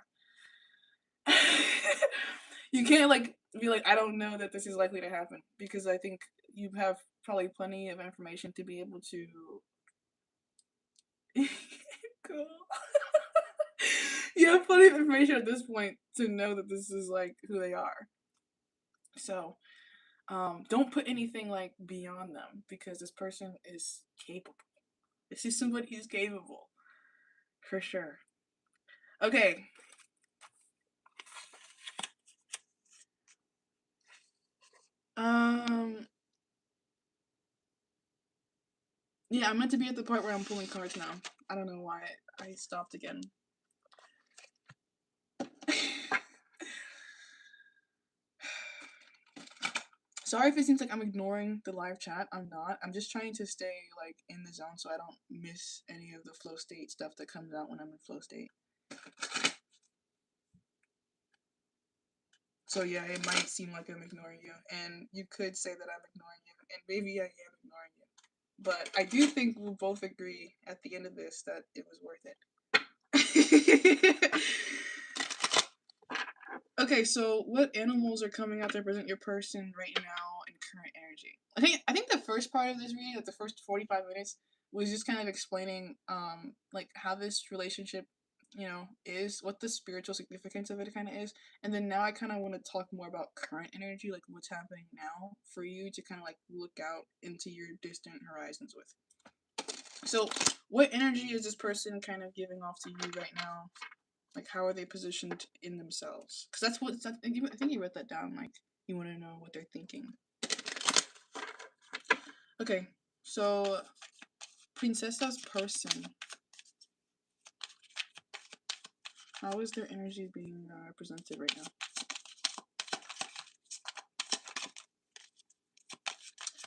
You can't like be like, I don't know that this is likely to happen, because I think you have probably plenty of information to be able to cool. You have plenty of information at this point to know that this is like who they are. So don't put anything like beyond them, because this person is capable. This is somebody who's capable. For sure. Okay. Um yeah, I'm meant to be at the part where I'm pulling cards now. I don't know why I stopped again. Sorry if it seems like I'm ignoring the live chat. I'm not. I'm just trying to stay like in the zone so I don't miss any of the flow state stuff that comes out when I'm in flow state. So yeah, it might seem like I'm ignoring you, and you could say that I'm ignoring you, and maybe I am ignoring you. But I do think we'll both agree at the end of this that it was worth it. Okay, so what animals are coming out to represent your person right now in current energy? I think the first part of this reading, like the first 45 minutes, was just kind of explaining like how this relationship, is, what the spiritual significance of it kind of is. And then now I kind of want to talk more about current energy, like what's happening now for you to kind of like look out into your distant horizons with. So, what energy is this person kind of giving off to you right now? Like, how are they positioned in themselves? Because that's what I think you wrote that down. Like, you want to know what they're thinking. Okay, so Princesa's person. How is their energy being represented right now?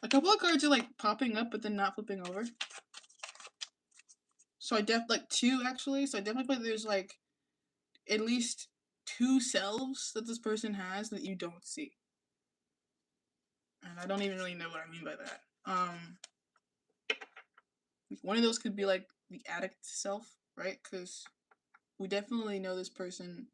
A couple of cards are like popping up, but then not flipping over. So like two actually. So I definitely feel there's like at least two selves that this person has that you don't see. And I don't even really know what I mean by that. One of those could be like the addict self, right? Because we definitely know this person.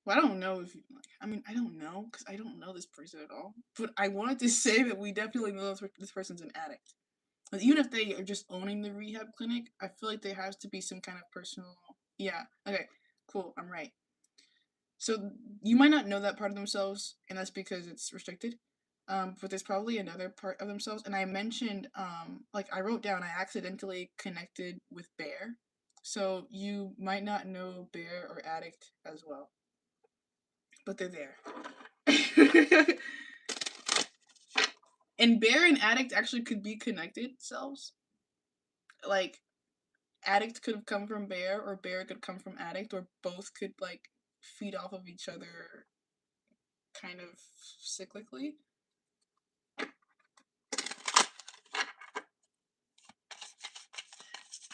Well, I don't know if, I mean, I don't know, because I don't know this person at all. But I wanted to say that we definitely know this person's an addict. And even if they are just owning the rehab clinic, I feel like there has to be some kind of personal. Yeah, okay, cool, I'm right. So you might not know that part of themselves, and that's because it's restricted. But there's probably another part of themselves. And I mentioned, like I wrote down, I accidentally connected with Bear. So you might not know Bear or Addict as well. But they're there. And Bear and Addict actually could be connected selves. Like, Addict could have come from Bear, or Bear could come from Addict, or both could, like, feed off of each other kind of cyclically.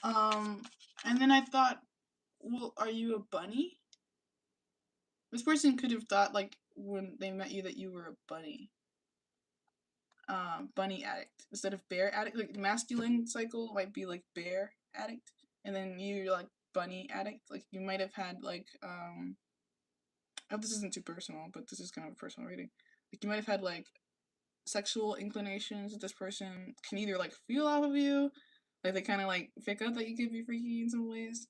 And then I thought, well, are you a bunny? This person could have thought, like, when they met you that you were a bunny. Bunny addict instead of bear addict. Like, masculine cycle might be, like, bear addict. And then you're, like, bunny addict. Like, you might have had, like, oh, this isn't too personal, but this is kind of a personal reading. Like, you might have had, like, sexual inclinations that this person can either, like, feel off of you, like, they kind of, like, pick up that you could be freaky in some ways.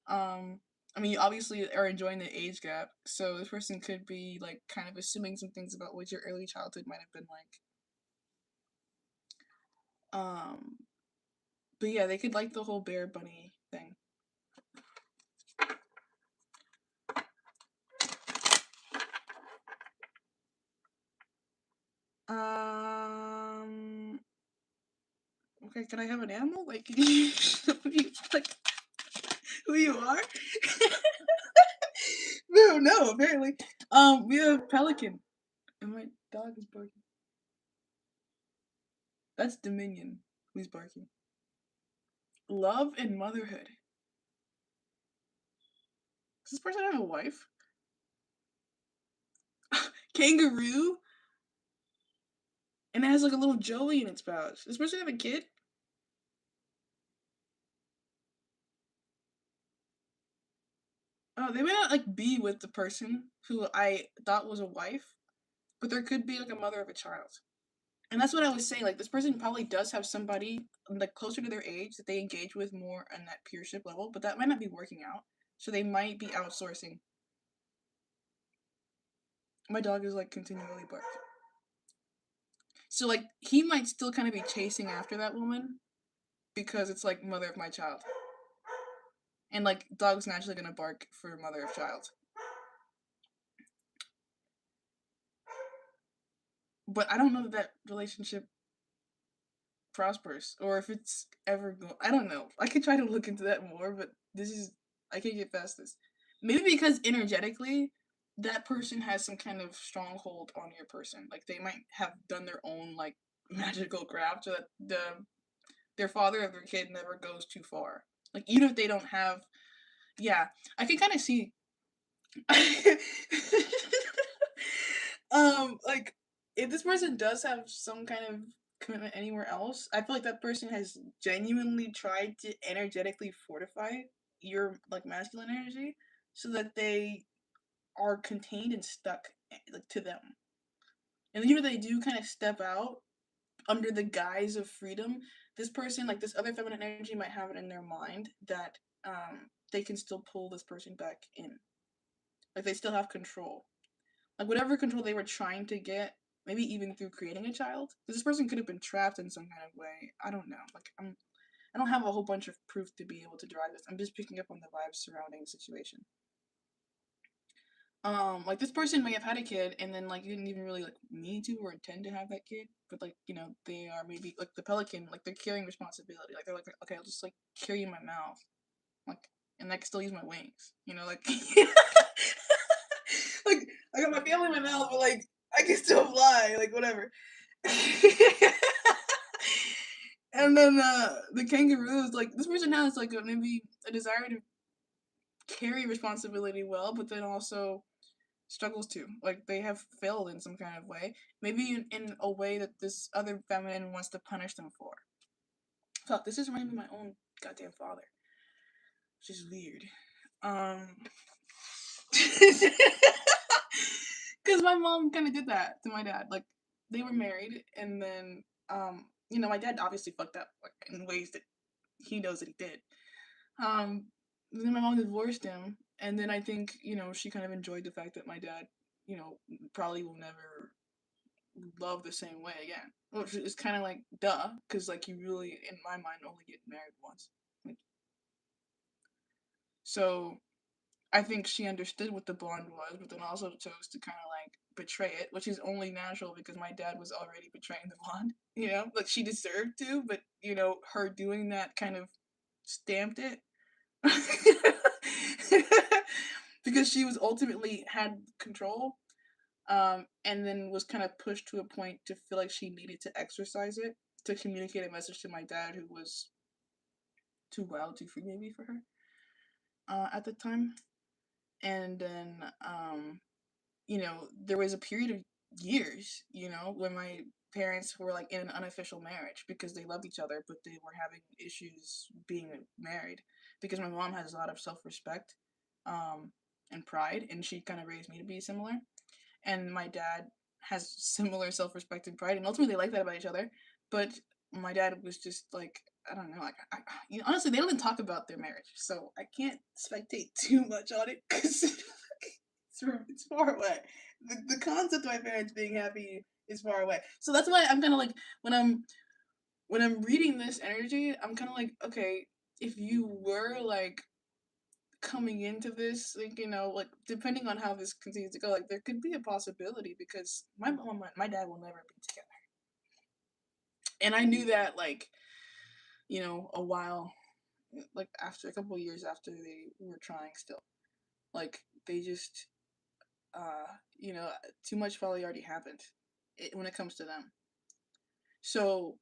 I mean, you obviously are enjoying the age gap, so this person could be, like, kind of assuming some things about what your early childhood might have been like. But yeah, they could like the whole bear bunny thing. Okay, can I have an animal? Like, can you show me, like, who you are? No, apparently. We have pelican, and my dog is barking. That's Dominion, who's barking. Love and motherhood. Does this person have a wife? Kangaroo? And it has, like, a little Joey in its pouch. Does this person have a kid? Oh, they may not, like, be with the person who I thought was a wife, but there could be, like, a mother of a child. And that's what I was saying. Like, this person probably does have somebody, like, closer to their age that they engage with more on that peership level, but that might not be working out. So they might be outsourcing. My dog is, like, continually barking. So, like, he might still kind of be chasing after that woman because it's, like, mother of my child. And, like, dog's naturally gonna bark for mother of child. But I don't know that relationship prospers or if it's ever going. I don't know. I could try to look into that more, but I can't get past this. Maybe because energetically, that person has some kind of stronghold on your person. Like, they might have done their own, like, magical craft so that their father or their kid never goes too far. Like, even if they don't have, yeah, I can kind of see. Like, if this person does have some kind of commitment anywhere else, I feel like that person has genuinely tried to energetically fortify your, like, masculine energy so that they are contained and stuck, like, to them. And even if they do kind of step out under the guise of freedom, this person, like, this other feminine energy, might have it in their mind that they can still pull this person back in. Like, they still have control. Like, whatever control they were trying to get, maybe even through creating a child. Because this person could have been trapped in some kind of way. I don't know. Like, I don't have a whole bunch of proof to be able to drive this. I'm just picking up on the vibes surrounding the situation. Like, this person may have had a kid and then, like, didn't even really, like, need to or intend to have that kid, but, like, you know, they are maybe, like, the pelican, like, they're carrying responsibility. Like, they're like, okay, I'll just, like, carry in my mouth, like, and I can still use my wings, you know, like, like, I got my family in my mouth, but, like, I can still fly, like, whatever. And then the kangaroos, like, this person has, like, maybe a desire to carry responsibility well, but then also struggles to. Like, they have failed in some kind of way. Maybe in a way that this other feminine wants to punish them for. Fuck, this is reminding me of my own goddamn father. Which is weird. Because my mom kind of did that to my dad. Like, they were married, and then, you know, my dad obviously fucked up, like, in ways that he knows that he did. Then my mom divorced him, and then I think, you know, she kind of enjoyed the fact that my dad, you know, probably will never love the same way again. Which is kind of like, duh, because, like, you really, in my mind, only get married once. Like, so I think she understood what the bond was, but then also chose to kind of, like, betray it, which is only natural because my dad was already betraying the bond. You know, like, she deserved to, but, you know, her doing that kind of stamped it. Because she was ultimately had control, and then was kind of pushed to a point to feel like she needed to exercise it to communicate a message to my dad, who was too wild, too free maybe for her at the time. And then there was a period of years, when my parents were like in an unofficial marriage because they loved each other, but they were having issues being married because my mom has a lot of self-respect and pride, and she kind of raised me to be similar. And my dad has similar self-respect and pride, and ultimately they like that about each other. But my dad was just like, I don't know, like honestly, they don't even talk about their marriage, so I can't spectate too much on it because it's far away. The concept of my parents being happy is far away. So that's why I'm kind of like, when I'm reading this energy, I'm kind of like, okay, if you were like coming into this, like, like depending on how this continues to go, like there could be a possibility because my mom and my dad will never be together. And I knew that, like, a while, like after a couple of years after they were trying still. Like they just you know, too much probably already happened when it comes to them. So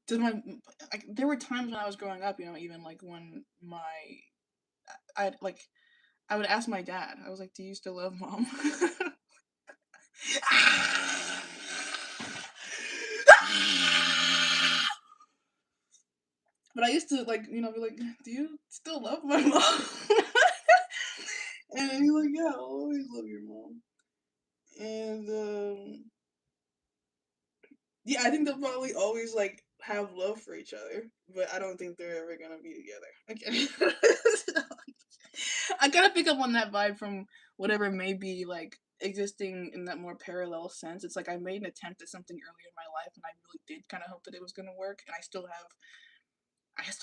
does my like there were times when I was growing up, even like when I would ask my dad. I was like, "Do you still love mom?" But I used to like, be like, "Do you still love my mom?" And he's like, "Yeah, I'll always love your mom." And yeah, I think they'll probably always like have love for each other, but I don't think they're ever gonna be together. Okay. I gotta pick up on that vibe from whatever may be like existing in that more parallel sense. It's like I made an attempt at something earlier in my life, and I really did kind of hope that it was gonna work, and I still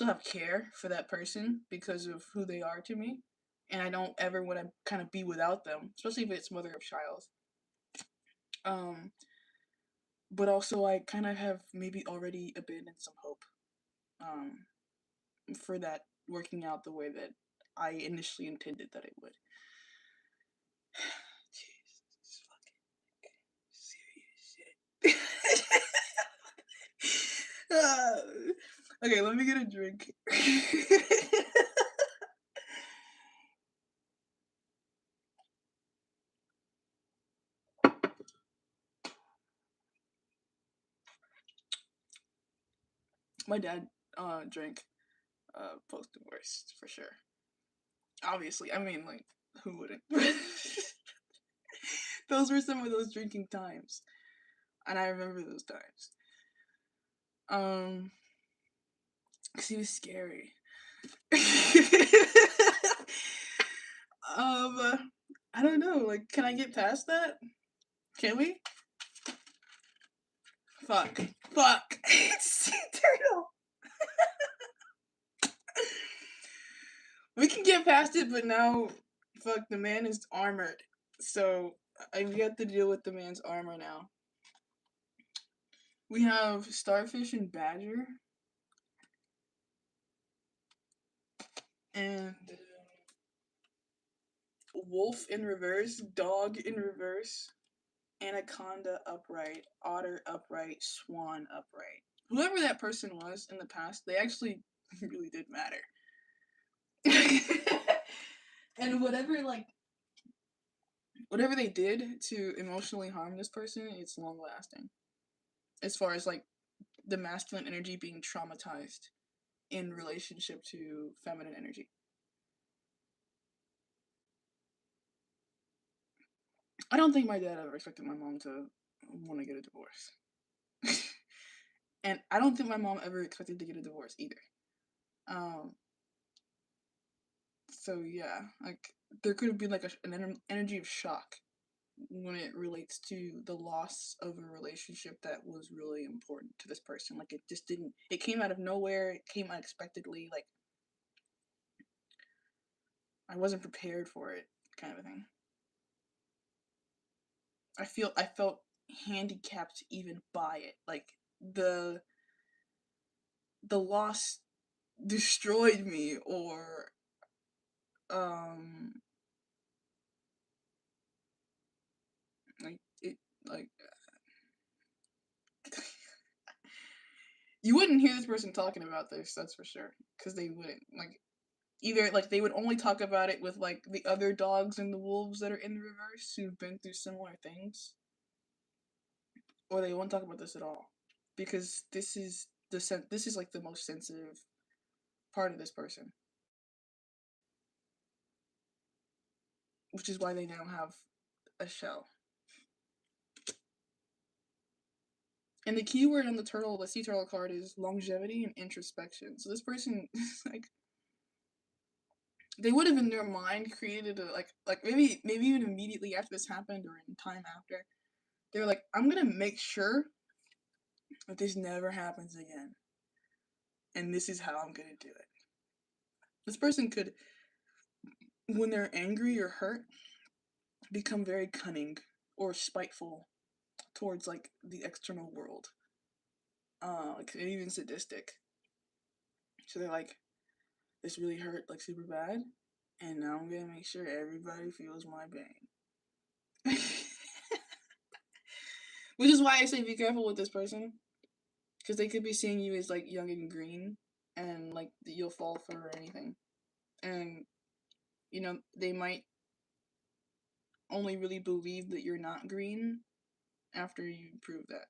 have care for that person because of who they are to me, and I don't ever want to kind of be without them, especially if it's mother of child. Um, but also I kind of have maybe already abandoned some hope um, for that working out the way that I initially intended that it would. Jesus, fucking serious shit. Okay, let me get a drink. My dad drank post divorce for sure. Obviously, I mean, like, who wouldn't? Those were some of those drinking times, and I remember those times. Cause he was scary. I don't know. Like, can I get past that? Can we? Fuck. Fuck. It's eternal. We can get past it, but now, fuck, the man is armored. So I have to deal with the man's armor now. We have starfish and badger, and wolf in reverse, dog in reverse, anaconda upright, otter upright, swan upright. Whoever that person was in the past, they actually really did matter. And whatever they did to emotionally harm this person, it's long lasting. As far as like the masculine energy being traumatized in relationship to feminine energy. I don't think my dad ever expected my mom to want to get a divorce. And I don't think my mom ever expected to get a divorce either. Um, so yeah, like there could have been like an energy of shock when it relates to the loss of a relationship that was really important to this person. Like it just didn't. It came out of nowhere. It came unexpectedly. Like I wasn't prepared for it, kind of a thing. I felt handicapped even by it. Like the the loss destroyed me, or um like it like You wouldn't hear this person talking about this, that's for sure, because they wouldn't. Like, either like they would only talk about it with like the other dogs and the wolves that are in the reverse who've been through similar things, or they won't talk about this at all, because this is like the most sensitive part of this person, which is why they now have a shell. And the key word on the sea turtle card is longevity and introspection. So this person like they would have in their mind created a like maybe even immediately after this happened or in time after, they were like, I'm gonna make sure that this never happens again. And this is how I'm gonna do it. This person could, when they're angry or hurt, become very cunning or spiteful towards like the external world. Like even sadistic. So they're like, this really hurt like super bad, and now I'm gonna make sure everybody feels my pain. Which is why I say be careful with this person, because they could be seeing you as like young and green, and like you'll fall for anything, and you know they might only really believe that you're not green after you prove that.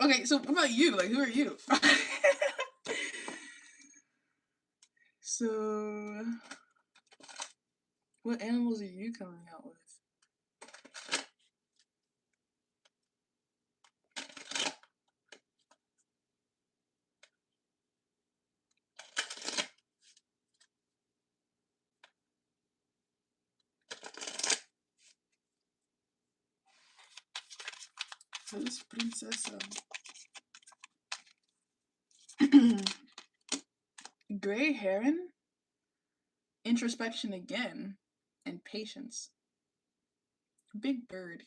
Okay, so what about you? Like, who are you? So, what animals are you coming out with? Who's princesa? Gray heron, introspection again, and patience. Big bird.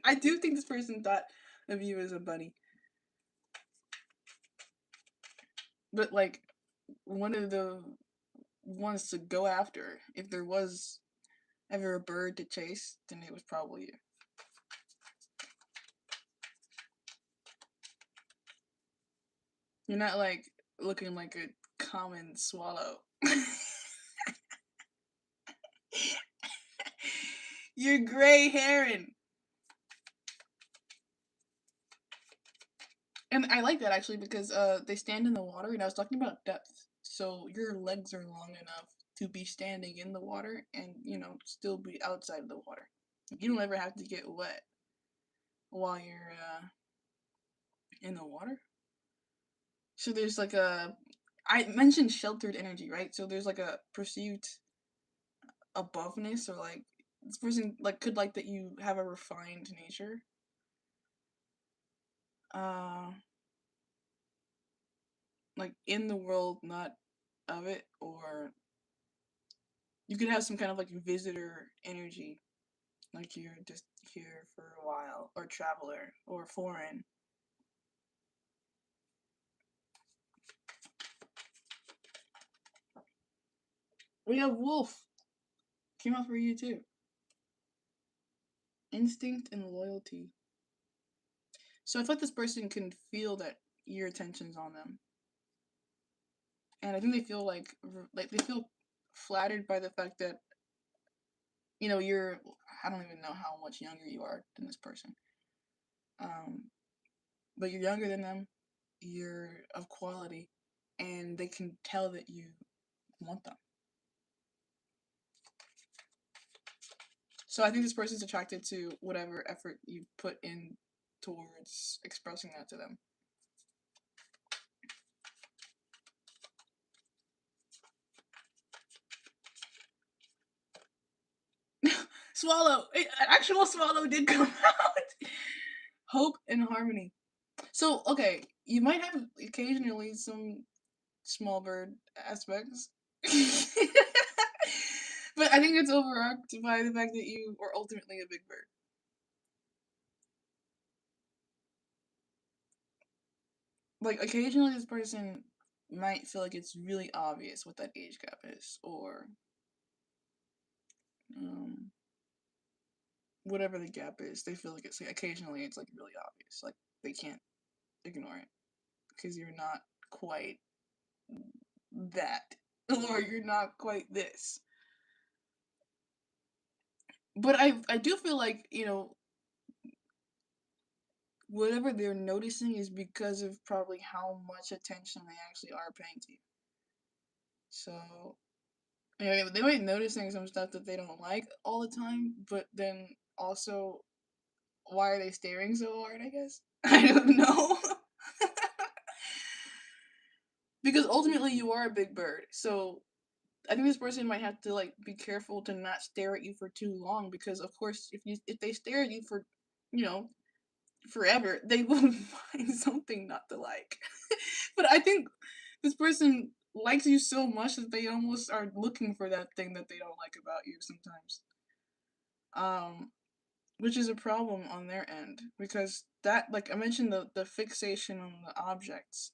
I do think this person thought of you as a bunny. But like one of the ones to go after, if there was ever a bird to chase, then it was probably you. You're not like looking like a common swallow. You're gray heron. And I like that actually because they stand in the water, and I was talking about depth. So your legs are long enough to be standing in the water and, you know, still be outside of the water. You don't ever have to get wet while you're in the water. So there's like a I mentioned sheltered energy, right? So there's like a perceived aboveness, or like this person like could like that you have a refined nature. Uh like in the world, not of it, or you could have some kind of like visitor energy, like you're just here for a while, or traveler, or foreign. We have wolf. Came out for you too. Instinct and loyalty. So I thought this person can feel that your attention's on them, and I think they feel like they feel flattered by the fact that you know you're. I don't even know how much younger you are than this person, um, but you're younger than them. You're of quality, and they can tell that you want them. So I think this person's attracted to whatever effort you put in towards expressing that to them. Swallow, an actual swallow did come out. Hope and harmony. So okay, you might have occasionally some small bird aspects. But I think it's overarched by the fact that you are ultimately a big bird. Like occasionally this person might feel like it's really obvious what that age gap is, or um whatever the gap is, they feel like it's like occasionally it's like really obvious, like they can't ignore it because you're not quite that, or you're not quite this. But I do feel like, you know, whatever they're noticing is because of probably how much attention they actually are paying to you. So, you know, they might be noticing some stuff that they don't like all the time, but then also, why are they staring so hard, I guess? I don't know. Because ultimately you are a big bird. So I think this person might have to like be careful to not stare at you for too long, because of course if they stare at you for, you know, forever, they will find something not to like. But I think this person likes you so much that they almost are looking for that thing that they don't like about you sometimes. Um which is a problem on their end, because that, like I mentioned, the fixation on the objects,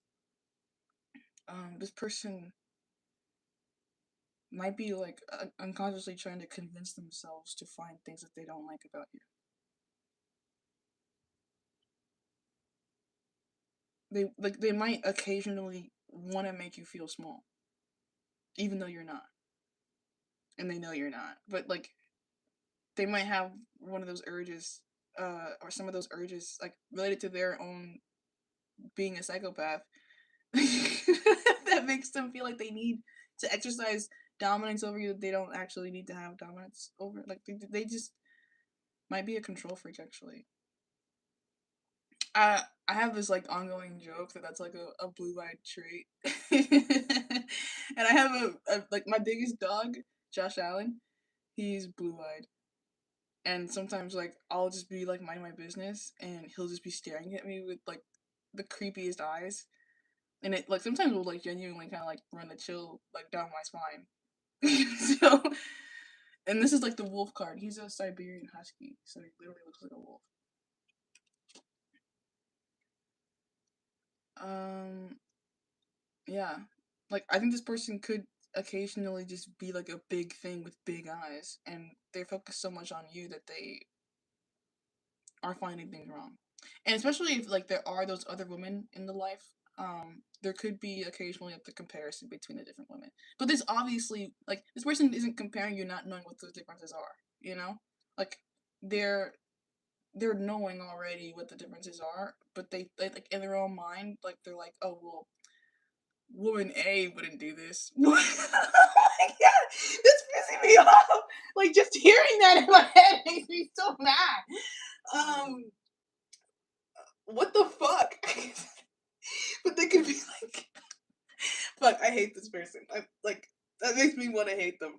this person might be like unconsciously trying to convince themselves to find things that they don't like about you. They might occasionally want to make you feel small, even though you're not, and they know you're not. But like they might have one of those urges, or some of those urges, like related to their own being a psychopath, that makes them feel like they need to exercise dominance over you that they don't actually need to have dominance over. Like they just might be a control freak actually. I have this like ongoing joke that that's like a blue-eyed trait. And I have a like my biggest dog, Josh Allen, he's blue-eyed. And sometimes like I'll just be like minding my business and he'll just be staring at me with like the creepiest eyes. And it like sometimes will like genuinely kind of like run a chill like down my spine. So, and this is like the wolf card. He's a Siberian husky, so he literally looks like a wolf. Um, yeah, like I think this person could occasionally just be like a big thing with big eyes, and they focus so much on you that they are finding things wrong. And especially if like there are those other women in the life, there could be occasionally like the comparison between the different women. But this obviously like this person isn't comparing you not knowing what those differences are, you know? Like they're they're knowing already what the differences are, but they like in their own mind, like they're like, oh well, woman A wouldn't do this. Oh my god, that's pissing me off. Like just hearing that in my head makes me so mad. Um, what the fuck? But they could be like, fuck, I hate this person. I like that makes me want to hate them.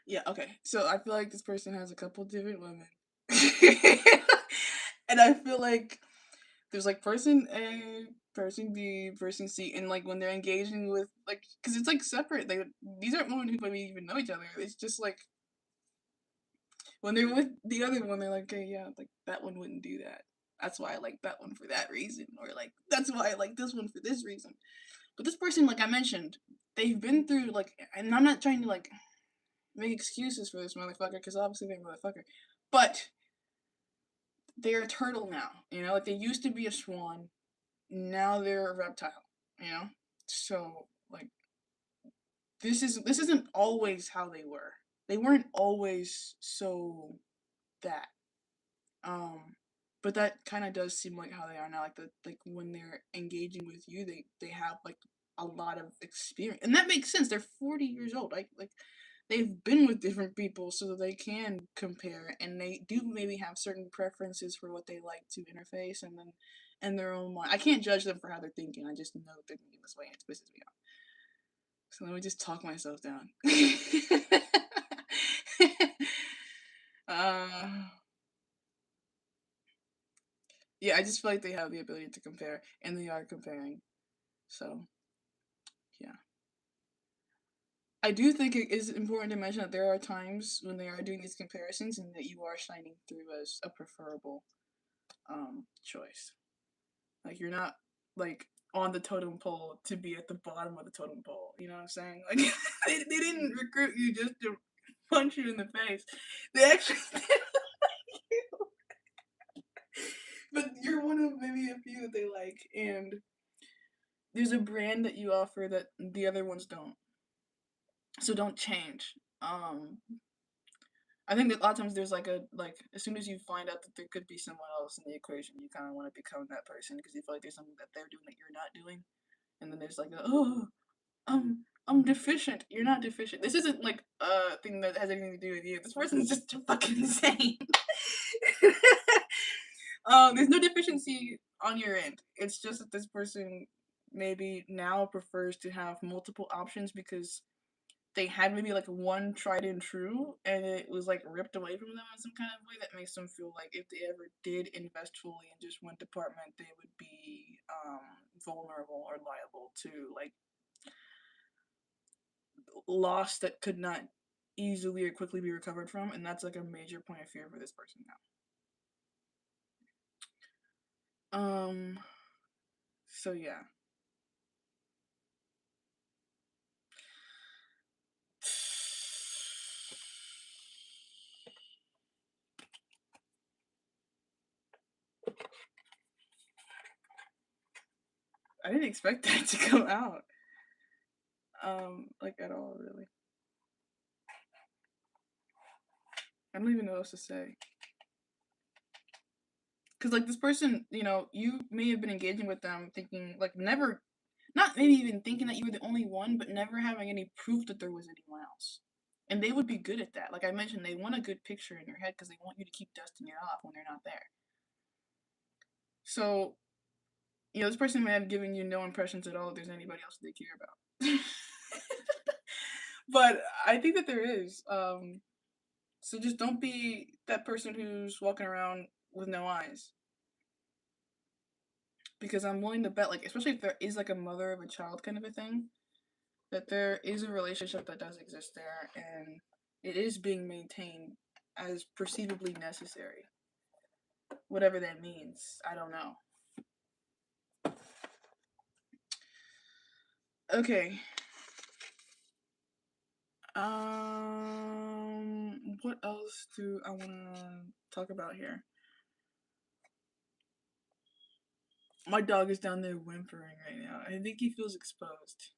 Yeah, okay. So I feel like this person has a couple different women. And I feel like there's like person A, person B, person C, and like when they're engaging with like, because it's like separate. These aren't women who maybe even know each other. It's just like when they're with the other one, they're like, okay, yeah, like that one wouldn't do that. That's why I like that one for that reason, or like that's why I like this one for this reason. But this person, like I mentioned, they've been through like, and I'm not trying to like make excuses for this motherfucker because obviously they're a motherfucker, but they're a turtle now. You know, like they used to be a swan, now they're a reptile. You know, so like this isn't always how they were. They weren't always so that. Um, but that kind of does seem like how they are now. Like like when they're engaging with you, they have like a lot of experience, and that makes sense. They're 40 years old. Like they've been with different people, so that they can compare, and they do maybe have certain preferences for what they like to interface, and then in their own mind. I can't judge them for how they're thinking. I just know they're thinking this way, and it pisses me off. So let me just talk myself down. uh, yeah, I just feel like they have the ability to compare, and they are comparing. So yeah, I do think it is important to mention that there are times when they are doing these comparisons, and that you are shining through as a preferable choice. Like, you're not, like, on the totem pole to be at the bottom of the totem pole. You know what I'm saying? Like, they didn't recruit you just to punch you in the face. They actually did like you. But you're one of maybe a few that they like, and there's a brand that you offer that the other ones don't. So don't change. I think that a lot of times there's like as soon as you find out that there could be someone else in the equation, you kind of want to become that person because you feel like there's something that they're doing that you're not doing, and then there's like I'm deficient. You're not deficient. This isn't like a thing that has anything to do with you. This person's just fucking insane. There's no deficiency on your end. It's just that this person maybe now prefers to have multiple options because they had maybe like one tried and true and it was like ripped away from them in some kind of way that makes them feel like if they ever did invest fully in just one department, they would be vulnerable or liable to like loss that could not easily or quickly be recovered from, and that's like a major point of fear for this person now. So yeah. I didn't expect that to come out. Like at all, really. I don't even know what else to say. Because, like, this person, you know, you may have been engaging with them thinking, like, never, not maybe even thinking that you were the only one, but never having any proof that there was anyone else. And they would be good at that. Like I mentioned, they want a good picture in your head because they want you to keep dusting it off when they're not there. So, you know, this person may have given you no impressions at all if there's anybody else that they care about. But I think that there is. So just don't be that person who's walking around with no eyes. Because I'm willing to bet, like, especially if there is like a mother of a child kind of a thing, that there is a relationship that does exist there, and it is being maintained as perceivably necessary. Whatever that means, I don't know. Okay. What else do I want to talk about here? My dog is down there whimpering right now. I think he feels exposed.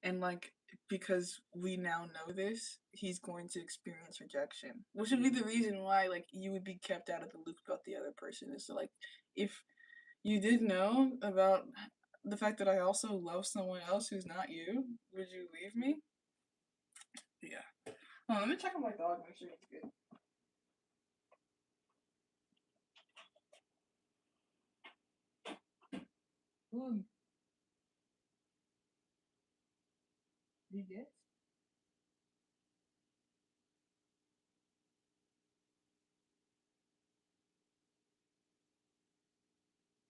And like because we now know this, he's going to experience rejection. Which would be the reason why like you would be kept out of the loop about the other person. Is so like if you did know about the fact that I also love someone else who's not you, would you leave me? Yeah. Let me check on my dog, make sure he's good. Ooh. You get?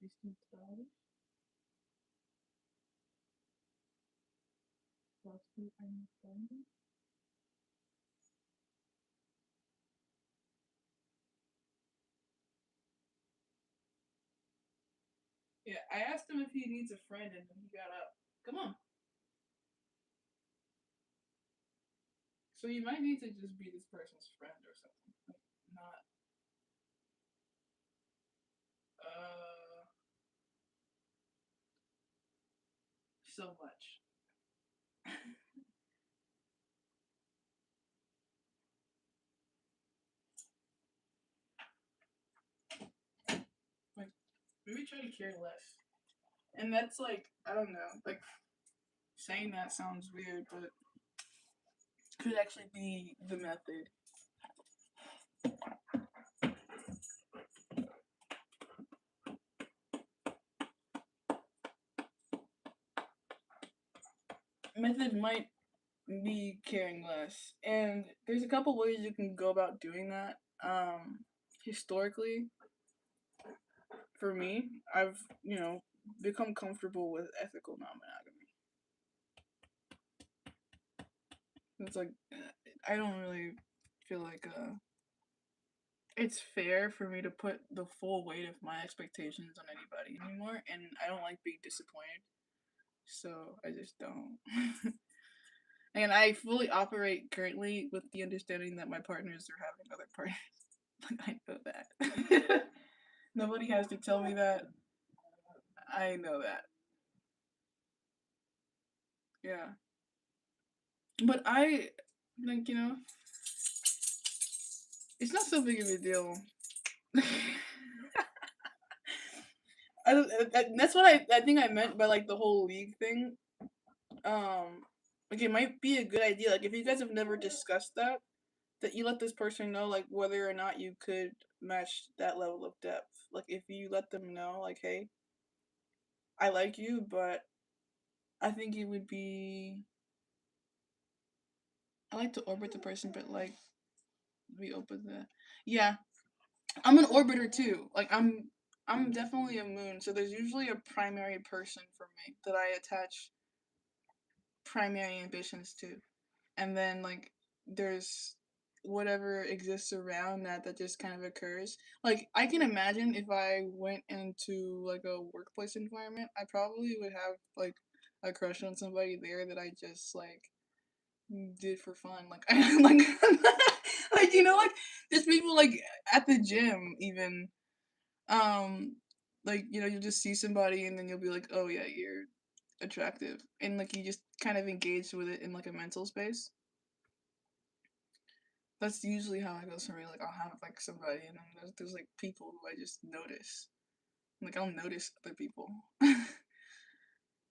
He's too tired. Possibly understanding. Yeah, I asked him if he needs a friend and then he got up. Come on. So you might need to just be this person's friend or something. Like, not uh so much. Like maybe try to care less. And that's like I don't know, like saying that sounds weird, but could actually be the method. Method might be caring less. And there's a couple ways you can go about doing that. Historically, for me, I've, you know, become comfortable with ethical non monogamy. It's like, I don't really feel like, it's fair for me to put the full weight of my expectations on anybody anymore, and I don't like being disappointed, so I just don't. And I fully operate currently with the understanding that my partners are having other partners. I know that. Nobody has to tell me that. I know that. Yeah. But I, like, it's not so big of a deal. That's what I think I meant by like the whole league thing. Like it might be a good idea. Like if you guys have never discussed that you let this person know like whether or not you could match that level of depth. Like if you let them know like, hey, I like you, but I think it would be. I like to orbit the person, but like be open to. Yeah, I'm an orbiter too. Like I'm definitely a moon. So there's usually a primary person for me that I attach primary ambitions to, and then like there's whatever exists around that just kind of occurs. Like I can imagine if I went into like a workplace environment, I probably would have like a crush on somebody there that I just like did for fun. Like I like like like there's people like at the gym even like you'll just see somebody and then you'll be like, oh yeah, you're attractive, and like you just kind of engage with it in like a mental space. That's usually how it goes for me. Like I'll have like somebody, and then there's like people who I just notice. Like I'll notice other people.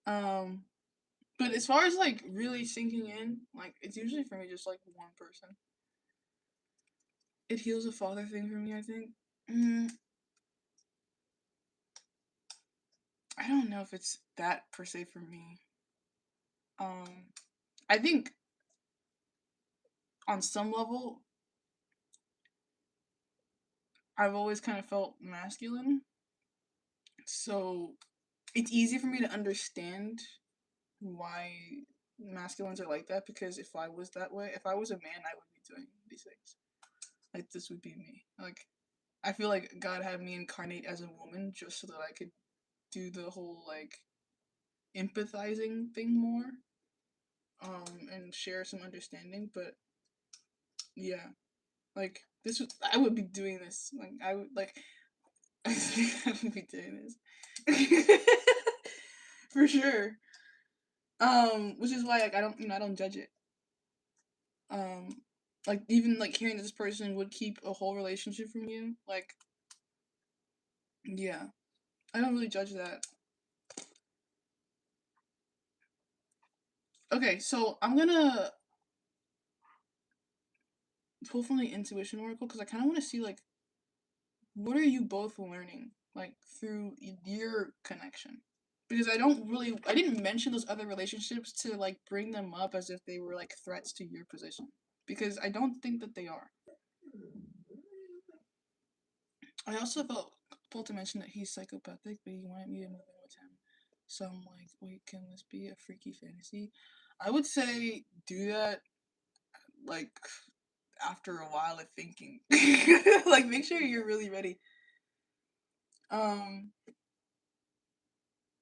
um, but as far as like really sinking in, like it's usually for me just like one person. It heals a father thing for me, I think. I don't know if it's that per se for me. I think on some level, I've always kind of felt masculine, so it's easy for me to understand why masculines are like that, because if I was that way, if I was a man, I would be doing these things. Like this would be me. Like I feel like God had me incarnate as a woman just so that I could do the whole like empathizing thing more, and share some understanding. But yeah, like this was I would be doing this. Like I would like I would be doing this. For sure. Which is why like I don't judge it. Um like even like hearing that this person would keep a whole relationship from you, like yeah. I don't really judge that. Okay, so I'm gonna pull from the intuition oracle because I kind of want to see like what are you both learning like through your connection, because I didn't mention those other relationships to like bring them up as if they were like threats to your position, because I don't think that they are. I also felt Paul to mention that he's psychopathic, but he wanted me to move in with him. So I'm like, wait, can this be a freaky fantasy? I would say do that like after a while of thinking. Like make sure you're really ready. Um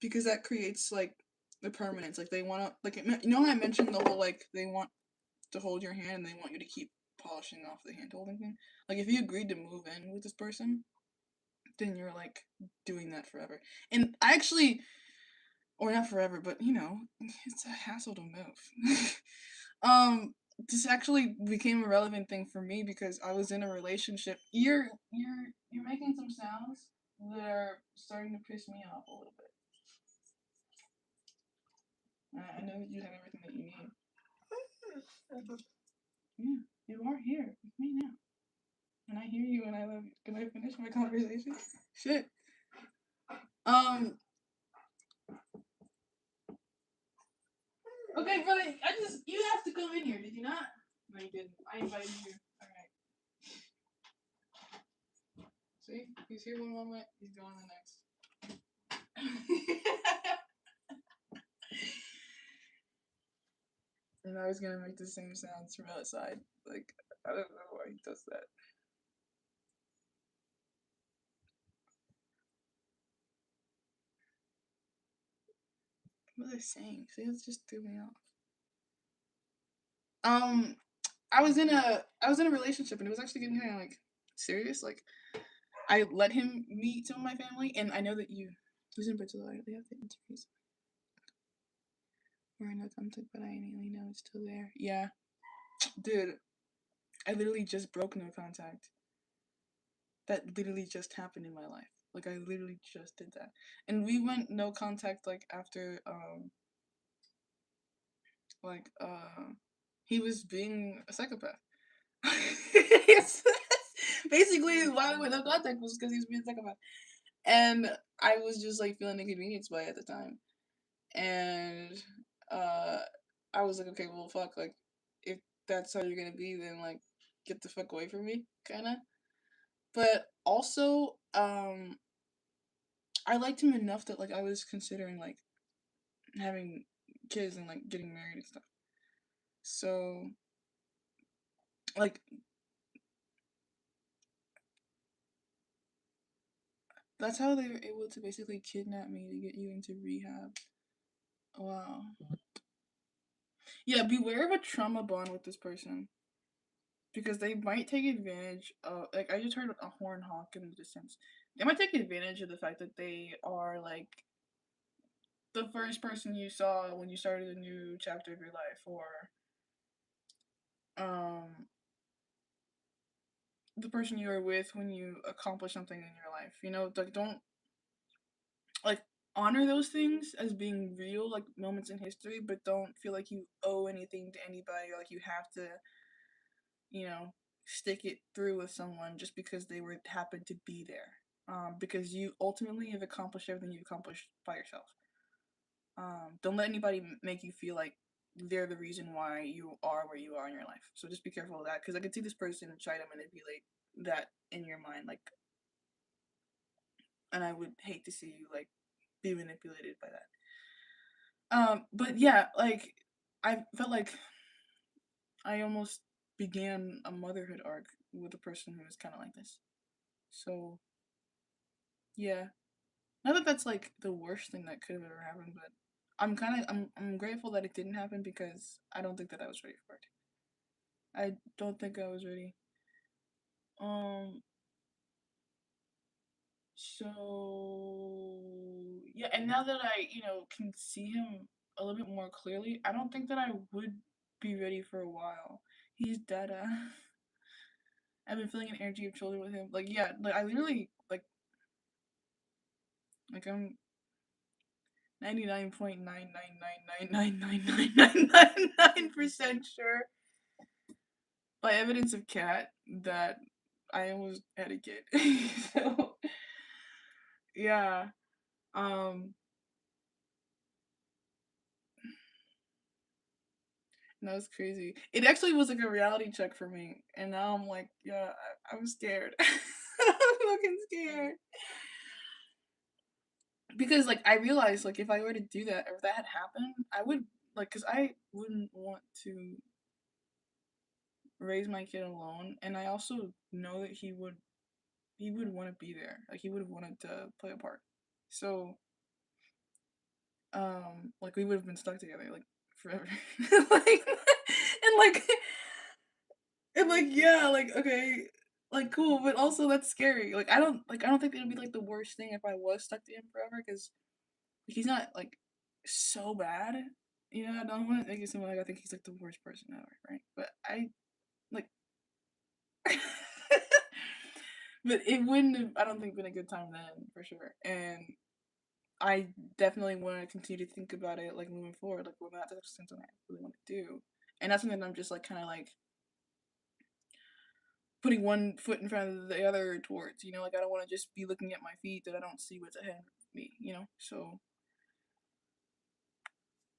because that creates like the permanence. Like they want to like how I mentioned the whole like they want to hold your hand and they want you to keep polishing off the hand holding thing. Like if you agreed to move in with this person, then you're like doing that forever. And I actually, or not forever, but it's a hassle to move. um, this actually became a relevant thing for me because I was in a relationship. You're making some sounds that are starting to piss me off a little bit. I know that you have everything that you need. Yeah, you are here with me now, and I hear you, and I love you. Can I finish my conversation? Shit. Um. Okay, brother. You have to come in here. Did you not? No, you didn't. I invited you. All right. See, he's here one moment, he's gone the next. And I was gonna make the same sounds from outside. Like I don't know why he does that. What was I saying? See, it just threw me off. I was in a relationship, and it was actually getting kind of like serious. Like, I let him meet some of my family, and I know that you who's in particular they have the interviews. We're in no contact, but I innately know it's still there. Yeah, dude, I literally just broke no contact. That literally just happened in my life. Like, I literally just did that, and we went no contact like after like he was being a psychopath. Basically, why we went no contact was because he was being a psychopath, and I was just like feeling inconvenienced by it at the time, and uh, I was like, okay, well, fuck, like if that's how you're gonna be, then like get the fuck away from me, kind of. But also, I liked him enough that like I was considering like having kids and like getting married and stuff. So like that's how they were able to basically kidnap me to get you into rehab. Wow. Yeah, beware of a trauma bond with this person because they might take advantage of. Like, I just heard a horn honk in the distance. They might take advantage of the fact that they are like the first person you saw when you started a new chapter of your life, or um the person you were with when you accomplish something in your life. You know, like don't like honor those things as being real, like moments in history, but don't feel like you owe anything to anybody or like you have to, you know, stick it through with someone just because they were happened to be there. Because you ultimately have accomplished everything you've accomplished by yourself. Don't let anybody make you feel like they're the reason why you are where you are in your life. So just be careful of that, because I could see this person try to manipulate that in your mind, like, and I would hate to see you like be manipulated by that. But yeah, like I felt like I almost began a motherhood arc with a person who was kind of like this. So yeah, not that that's like the worst thing that could have ever happened, but I'm grateful that it didn't happen because I don't think that I was ready for it. I don't think I was ready. Um. So yeah, and now that I can see him a little bit more clearly, I don't think that I would be ready for a while. He's dead. I've been feeling an energy of children with him. Like yeah, like I literally like I'm 99.999999999% sure by evidence of cat that I almost had a kid. So yeah, um, that was crazy. It actually was like a reality check for me, and now I'm like, yeah, I'm scared. I'm fucking scared because like I realized like if I were to do that or if that had happened, I would like because I wouldn't want to raise my kid alone, and I also know that he would want to be there. Like he would have wanted to play a part. So like we would have been stuck together like forever. Like and like yeah, like okay, like cool, but also that's scary. Like I don't think it would be like the worst thing if I was stuck to him forever because he's not like so bad. You know, I don't want to make it seem like I think he's like the worst person ever, right? But I like but it wouldn't have I don't think been a good time then for sure. And I definitely want to continue to think about it like moving forward. Like, well, that's something I really want to do, and that's something that I'm just like kind of like putting one foot in front of the other towards. You know, like I don't want to just be looking at my feet that I don't see what's ahead of me. You know, so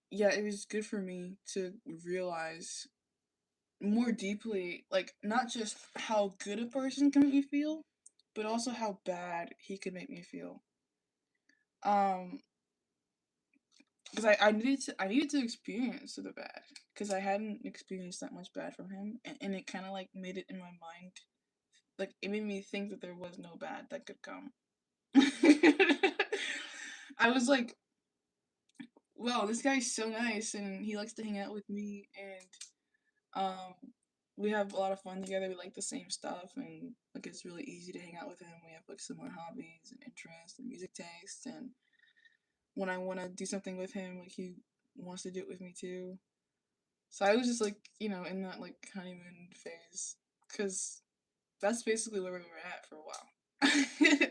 yeah, it was good for me to realize more deeply, like not just how good a person can make me feel, but also how bad he could make me feel. Um, because I needed to experience the bad because I hadn't experienced that much bad from him, and it kind of like made it in my mind, like it made me think that there was no bad that could come. I was like wow, this guy's so nice, and he likes to hang out with me, and we have a lot of fun together. We like the same stuff, and like it's really easy to hang out with him. We have like similar hobbies and interests and music tastes, and when I want to do something with him, like he wants to do it with me too. So I was just like, you know, in that like honeymoon phase, because that's basically where we were at for a while.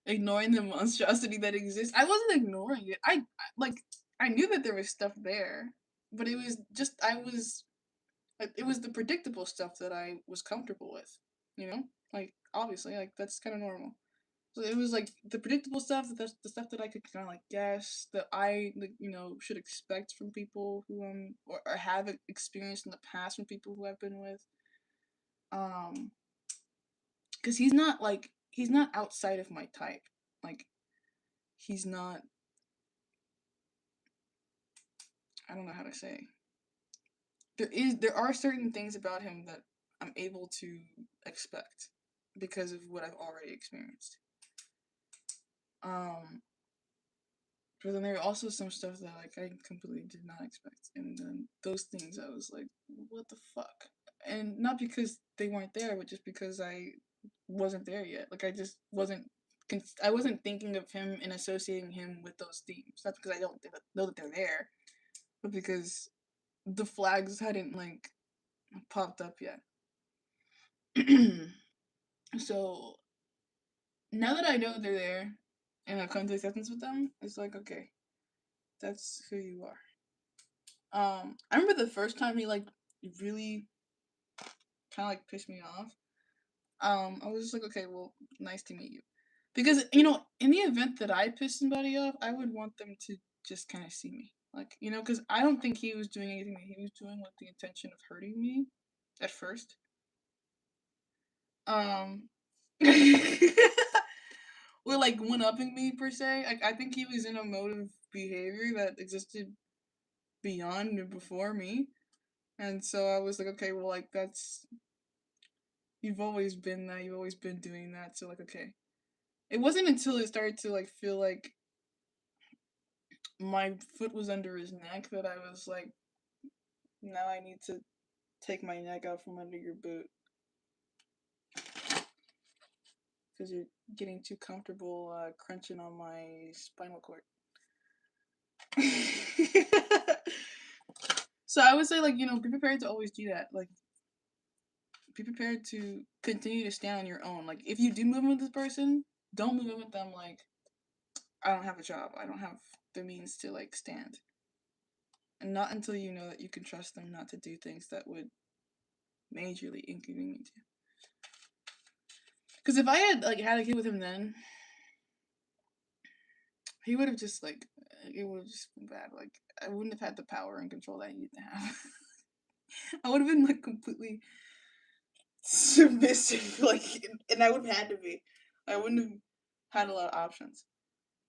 Ignoring the monstrosity that exists. I wasn't ignoring it. Like I knew that there was stuff there, but it was just it was the predictable stuff that I was comfortable with. You know, like obviously, like that's kind of normal. So it was like the predictable stuff, that's the stuff that I could kind of like guess that I like, you know, should expect from people who or have experienced in the past from people who I've been with. Um, because he's not outside of my type. Like he's not. I don't know how to say. There are certain things about him that I'm able to expect because of what I've already experienced. Um, but then there are also some stuff that like I completely did not expect, and then those things I was like, what the fuck? And not because they weren't there, but just because I wasn't there yet. Like I just wasn't. I wasn't thinking of him and associating him with those themes. Not because I don't know that they're there, but because the flags hadn't like popped up yet. So now that I know they're there and I've come to acceptance with them, it's like okay, that's who you are. I remember the first time he like really kind of like pissed me off. I was just like, okay, well, nice to meet you, because you know, in the event that I piss somebody off, I would want them to just kind of see me, like you know, because I don't think he was doing anything that he was doing with the intention of hurting me, at first. Um. Or like one upping me per se. Like I think he was in a mode of behavior that existed beyond and before me. And so I was like, okay, well like that's you've always been that, you've always been doing that, so like okay. It wasn't until it started to like feel like my foot was under his neck that I was like, now I need to take my neck out from under your boot. Because you're getting too comfortable crunching on my spinal cord. So I would say, like, you know, be prepared to always do that. Like, be prepared to continue to stand on your own. Like, if you do move in with this person, don't move in with them like, I don't have a job. I don't have the means to, like, stand. And not until you know that you can trust them not to do things that would majorly inconvenience you. Because if I had, like, had a kid with him then, he would have just, like, it would have just been bad. Like, I wouldn't have had the power and control that I need to have. I would have been, like, completely submissive, like, and I would have had to be. I wouldn't have had a lot of options.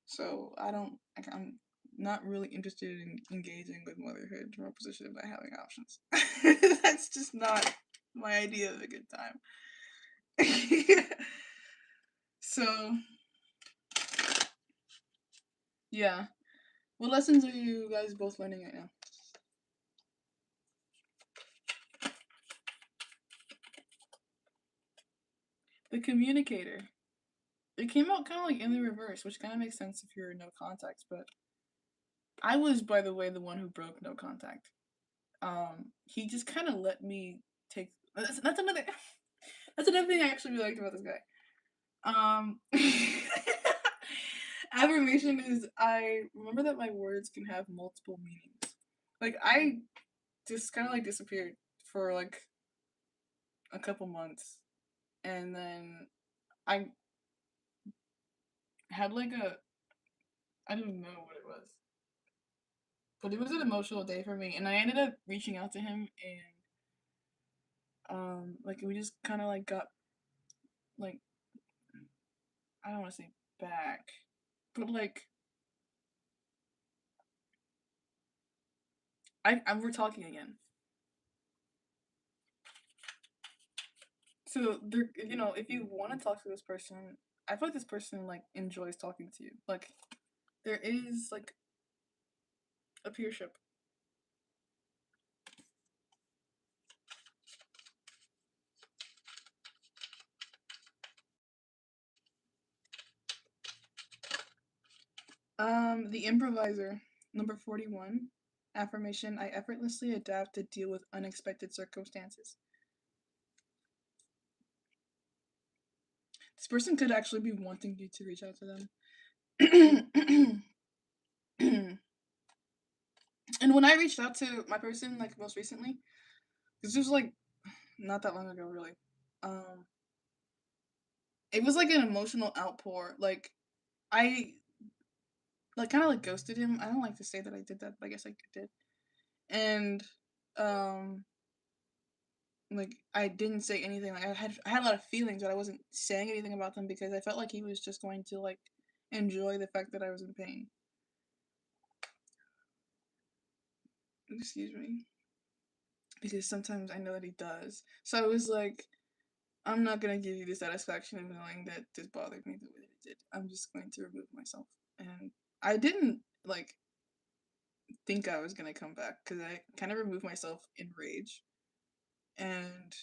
So I'm not really interested in engaging with motherhood from a position of not having options. That's just not my idea of a good time. So, yeah. What lessons are you guys both learning right now? The communicator. It came out kind of like in the reverse, which kind of makes sense if you're in no contact, but I was, by the way, the one who broke no contact. He just kind of let me take. That's another. That's another thing I actually really liked about this guy. Affirmation is I remember that my words can have multiple meanings. Like I just kind of like disappeared for like a couple months, and then I had like a I don't know what it was, but it was an emotional day for me, and I ended up reaching out to him, and like we just kind of like got like I don't want to say back, but like we're talking again. So there, you know, if you want to talk to this person, I feel like this person like enjoys talking to you. Like there is like A peership. The improviser. Number 41. Affirmation: I effortlessly adapt to deal with unexpected circumstances. This person could actually be wanting you to reach out to them. And when I reached out to my person, like most recently, this was like not that long ago, really. Um, it was like an emotional outpour. Like I like kind of like ghosted him. I don't like to say that I did that, but I guess I did. And um, like I didn't say anything. Like I had a lot of feelings, but I wasn't saying anything about them because I felt like he was just going to like enjoy the fact that I was in pain. Excuse me. Because sometimes I know that he does. So I was like, I'm not gonna give you the satisfaction of knowing that this bothered me the way that it did. I'm just going to remove myself. And I didn't like think I was gonna come back because I kind of removed myself in rage. And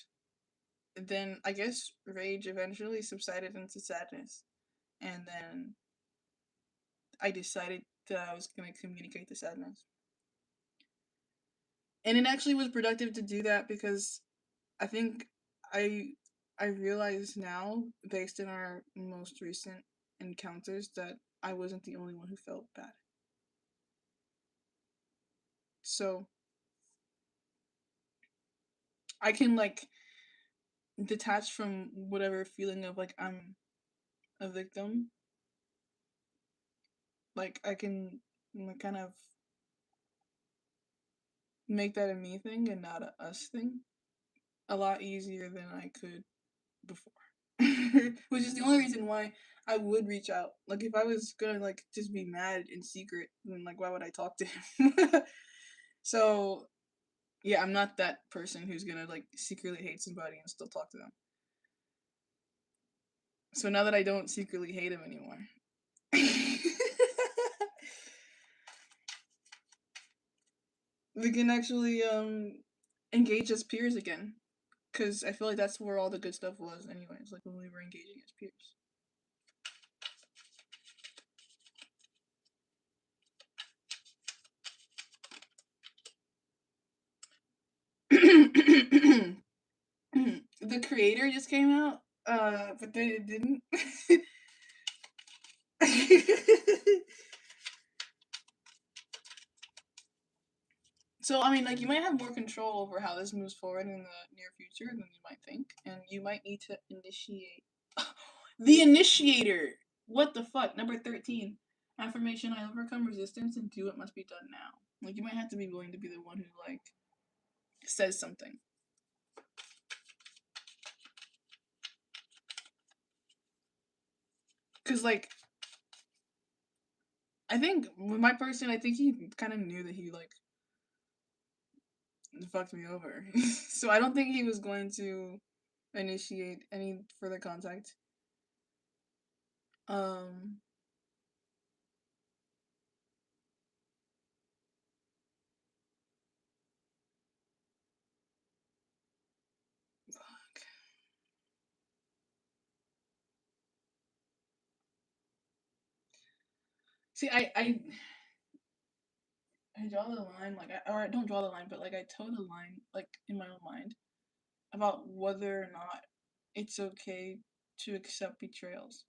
then I guess rage eventually subsided into sadness. And then I decided that I was gonna communicate the sadness. And it actually was productive to do that because I think I I realize now, based on our most recent encounters, that I wasn't the only one who felt bad. So I can like detach from whatever feeling of like I'm a victim. Like I can like, kind of make that a me thing and not a us thing a lot easier than I could before. Which is the only reason why I would reach out. Like if I was gonna like just be mad in secret, then like why would I talk to him? So yeah, I'm not that person who's gonna like secretly hate somebody and still talk to them. So now that I don't secretly hate him anymore, we can actually engage as peers again. Cause I feel like that's where all the good stuff was, anyways. Like when we were engaging as peers. The creator just came out, but then it didn't. So I mean, like you might have more control over how this moves forward in the near future than you might think, and you might need to initiate. The initiator. What the fuck? Number 13. Affirmation: I overcome resistance and do what must be done now. Like you might have to be willing to be the one who like says something. Cause like I think with my person, I think he kind of knew that he like fucked me over. So I don't think he was going to initiate any further contact. Um fuck. See, I draw the line like or I don't draw the line, but like I toe the line like in my own mind about whether or not it's okay to accept betrayals.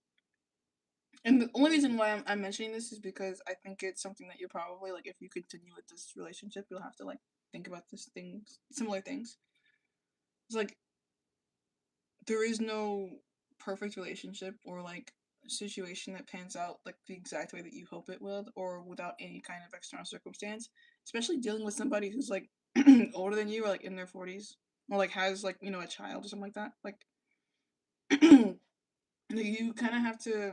And the only reason why I'm mentioning this is because I think it's something that you're probably like if you continue with this relationship, you'll have to like think about this things, similar things. It's like there is no perfect relationship or like situation that pans out like the exact way that you hope it will or without any kind of external circumstance, especially dealing with somebody who's like older than you or like in their 40s or like has like a child or something like that. Like you kind of have to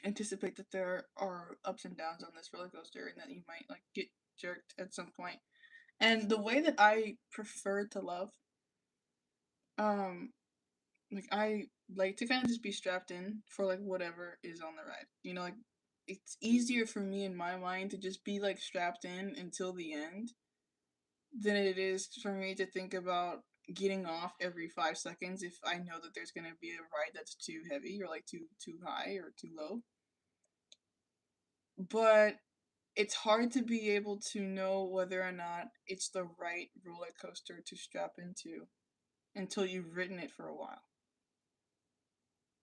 anticipate that there are ups and downs on this roller coaster and that you might like get jerked at some point. And the way that I prefer to love, um like I like to kind of just be strapped in for like whatever is on the ride. Like it's easier for me in my mind to just be like strapped in until the end than it is for me to think about getting off every 5 seconds if I know that there's gonna be a ride that's too heavy or like too high or too low. But it's hard to be able to know whether or not it's the right roller coaster to strap into until you've ridden it for a while.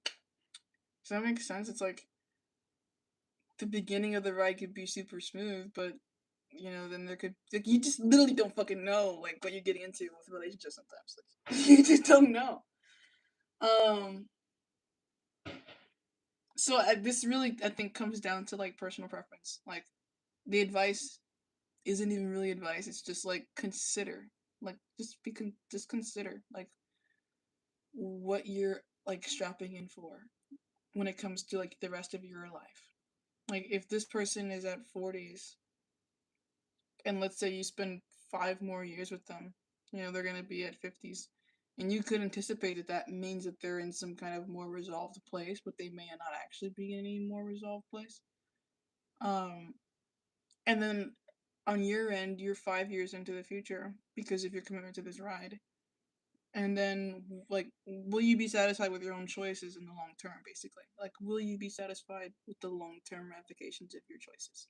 Does that make sense? It's like the beginning of the ride could be super smooth, but then there could, like, you just literally don't fucking know like what you're getting into with relationships sometimes. Like, you just don't know. Um, so this really, I think, comes down to like personal preference. Like, the advice isn't even really advice. It's just like consider, like just consider like what you're like strapping in for when it comes to like the rest of your life. Like, if this person is at 40s and let's say you spend 5 more years with them, they're going to be at 50s, and you could anticipate that that means that they're in some kind of more resolved place, but they may not actually be in any more resolved place. um and then on your end, you're 5 years into the future because of your commitment to this ride, and then like, will you be satisfied with your own choices in the long term? Basically, like, will you be satisfied with the long term ramifications of your choices?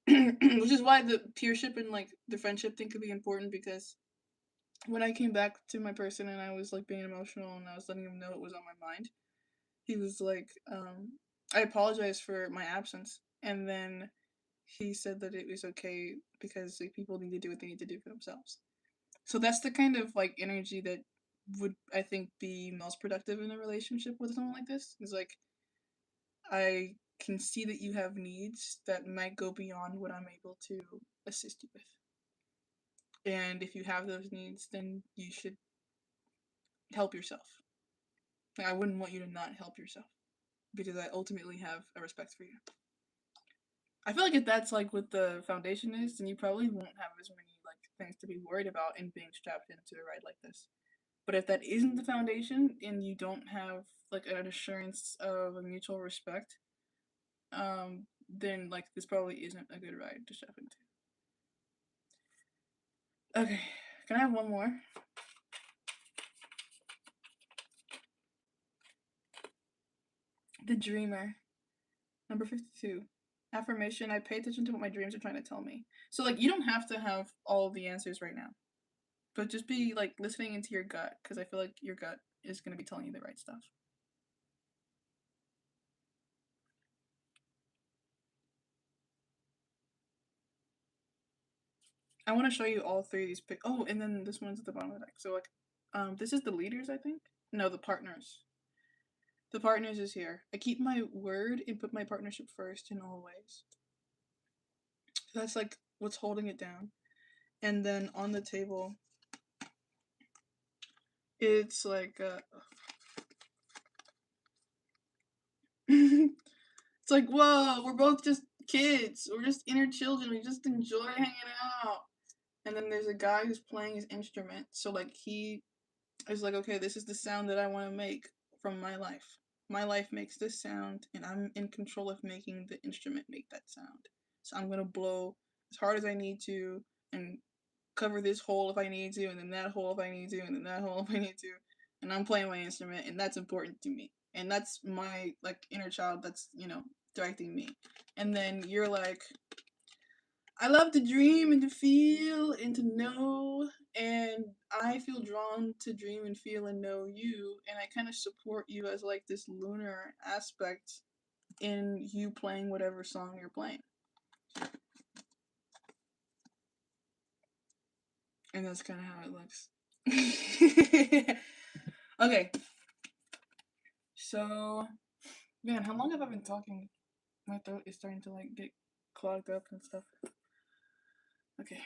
Which is why the peership and like the friendship thing could be important, because when I came back to my person and I was like being emotional and I was letting him know it was on my mind, he was like, I apologize for my absence. And then he said that it was okay because like people need to do what they need to do for themselves. So that's the kind of like energy that would, I think, be most productive in a relationship with someone like this. Is like, I can see that you have needs that might go beyond what I'm able to assist you with. And if you have those needs, then you should help yourself. Like, I wouldn't want you to not help yourself because I ultimately have a respect for you. I feel like if that's like what the foundation is, then you probably won't have as many like things to be worried about in being strapped into a ride like this. But if that isn't the foundation and you don't have like an assurance of a mutual respect, then like this probably isn't a good ride to strap into. Okay, can I have one more? The Dreamer, number 52. Affirmation: I pay attention to what my dreams are trying to tell me. So like, you don't have to have all of the answers right now, but just be like listening into your gut, because I feel like your gut is going to be telling you the right stuff. I want to show you all three of these pics. Oh, and then this one's at the bottom of the deck. So like, this is the leaders, I think. No, the partners. The partners is here. I keep my word and put my partnership first in all ways. That's like what's holding it down. And then on the table, it's like it's like, whoa, we're both just kids. We're just inner children. We just enjoy hanging out. And then there's a guy who's playing his instrument. So like, he is like, okay, this is the sound that I want to make from my life. My life makes this sound, and I'm in control of making the instrument make that sound. So I'm gonna blow as hard as I need to, and cover this hole if I need to, and then that hole if I need to, and then that hole if I need to. And I'm playing my instrument, and that's important to me. And that's my like inner child that's, directing me. And then you're like, I love to dream and to feel and to know, and I feel drawn to dream and feel and know you, and I kind of support you as like this lunar aspect in you playing whatever song you're playing. And that's kind of how it looks. Okay. So, man, how long have I been talking? My throat is starting to like get clogged up and stuff. Okay.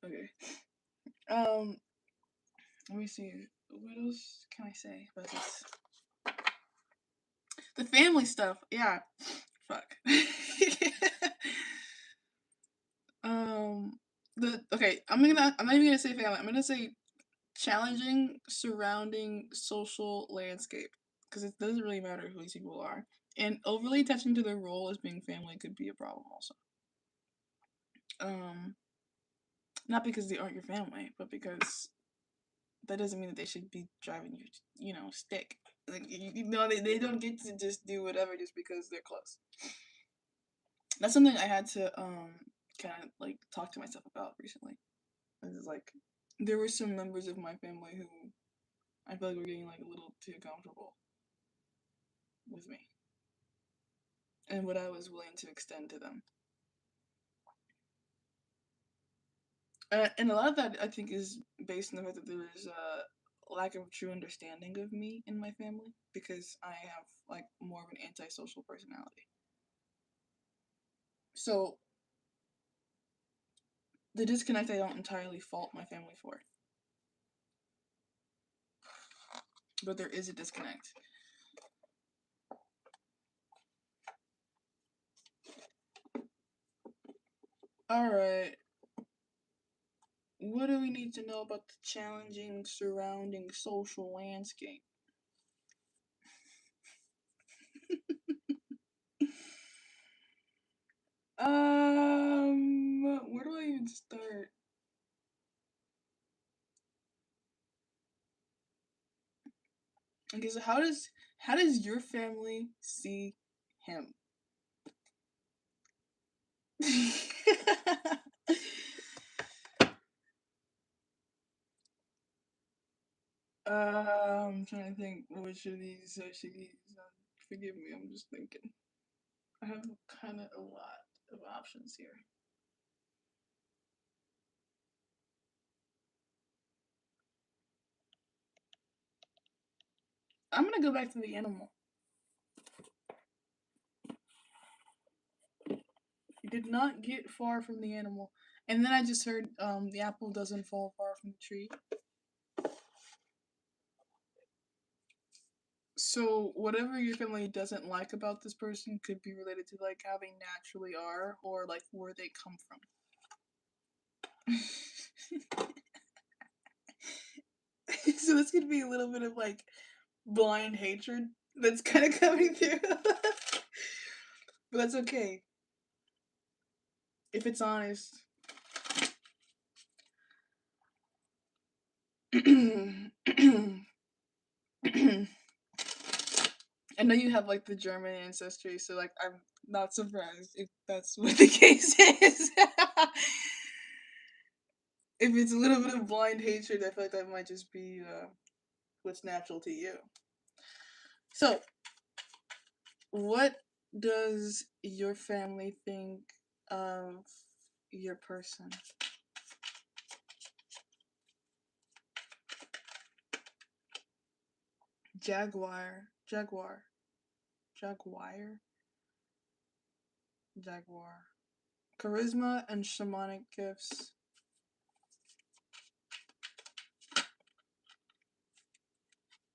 Okay. Um, let me see. What else can I say about this? The family stuff. Yeah. Fuck. I'm not even gonna say family. I'm gonna say challenging surrounding social landscape, because it doesn't really matter who these people are. And overly attaching to their role as being family could be a problem also. Um, Not because they aren't your family, but because that doesn't mean that they should be driving your, stick. Like, they don't get to just do whatever just because they're close. That's something I had to kind of like talk to myself about recently. It's like there were some members of my family who I feel like were getting like a little too comfortable with me and what I was willing to extend to them. And a lot of that I think is based on the fact that there is a lack of true understanding of me in my family, because I have like more of an antisocial personality. So the disconnect I don't entirely fault my family for, but there is a disconnect. All right. What do we need to know about the challenging surrounding social landscape? Where do I even start? Okay, so how does your family see him? I'm trying to think which of these I should use. Forgive me, I'm just thinking. I have kind of a lot of options here. I'm gonna go back to the animal. You did not get far from the animal. And then I just heard the apple doesn't fall far from the tree. So whatever your family doesn't like about this person could be related to like how they naturally are or like where they come from. So this could be a little bit of like blind hatred that's kind of coming through. But that's okay. If it's honest. I know you have like the German ancestry, so like I'm not surprised if that's what the case is. If it's a little bit of blind hatred, I feel like that might just be what's natural to you. So, what does your family think of your person? Jaguar, Jaguar, Jaguar. Charisma and shamanic gifts.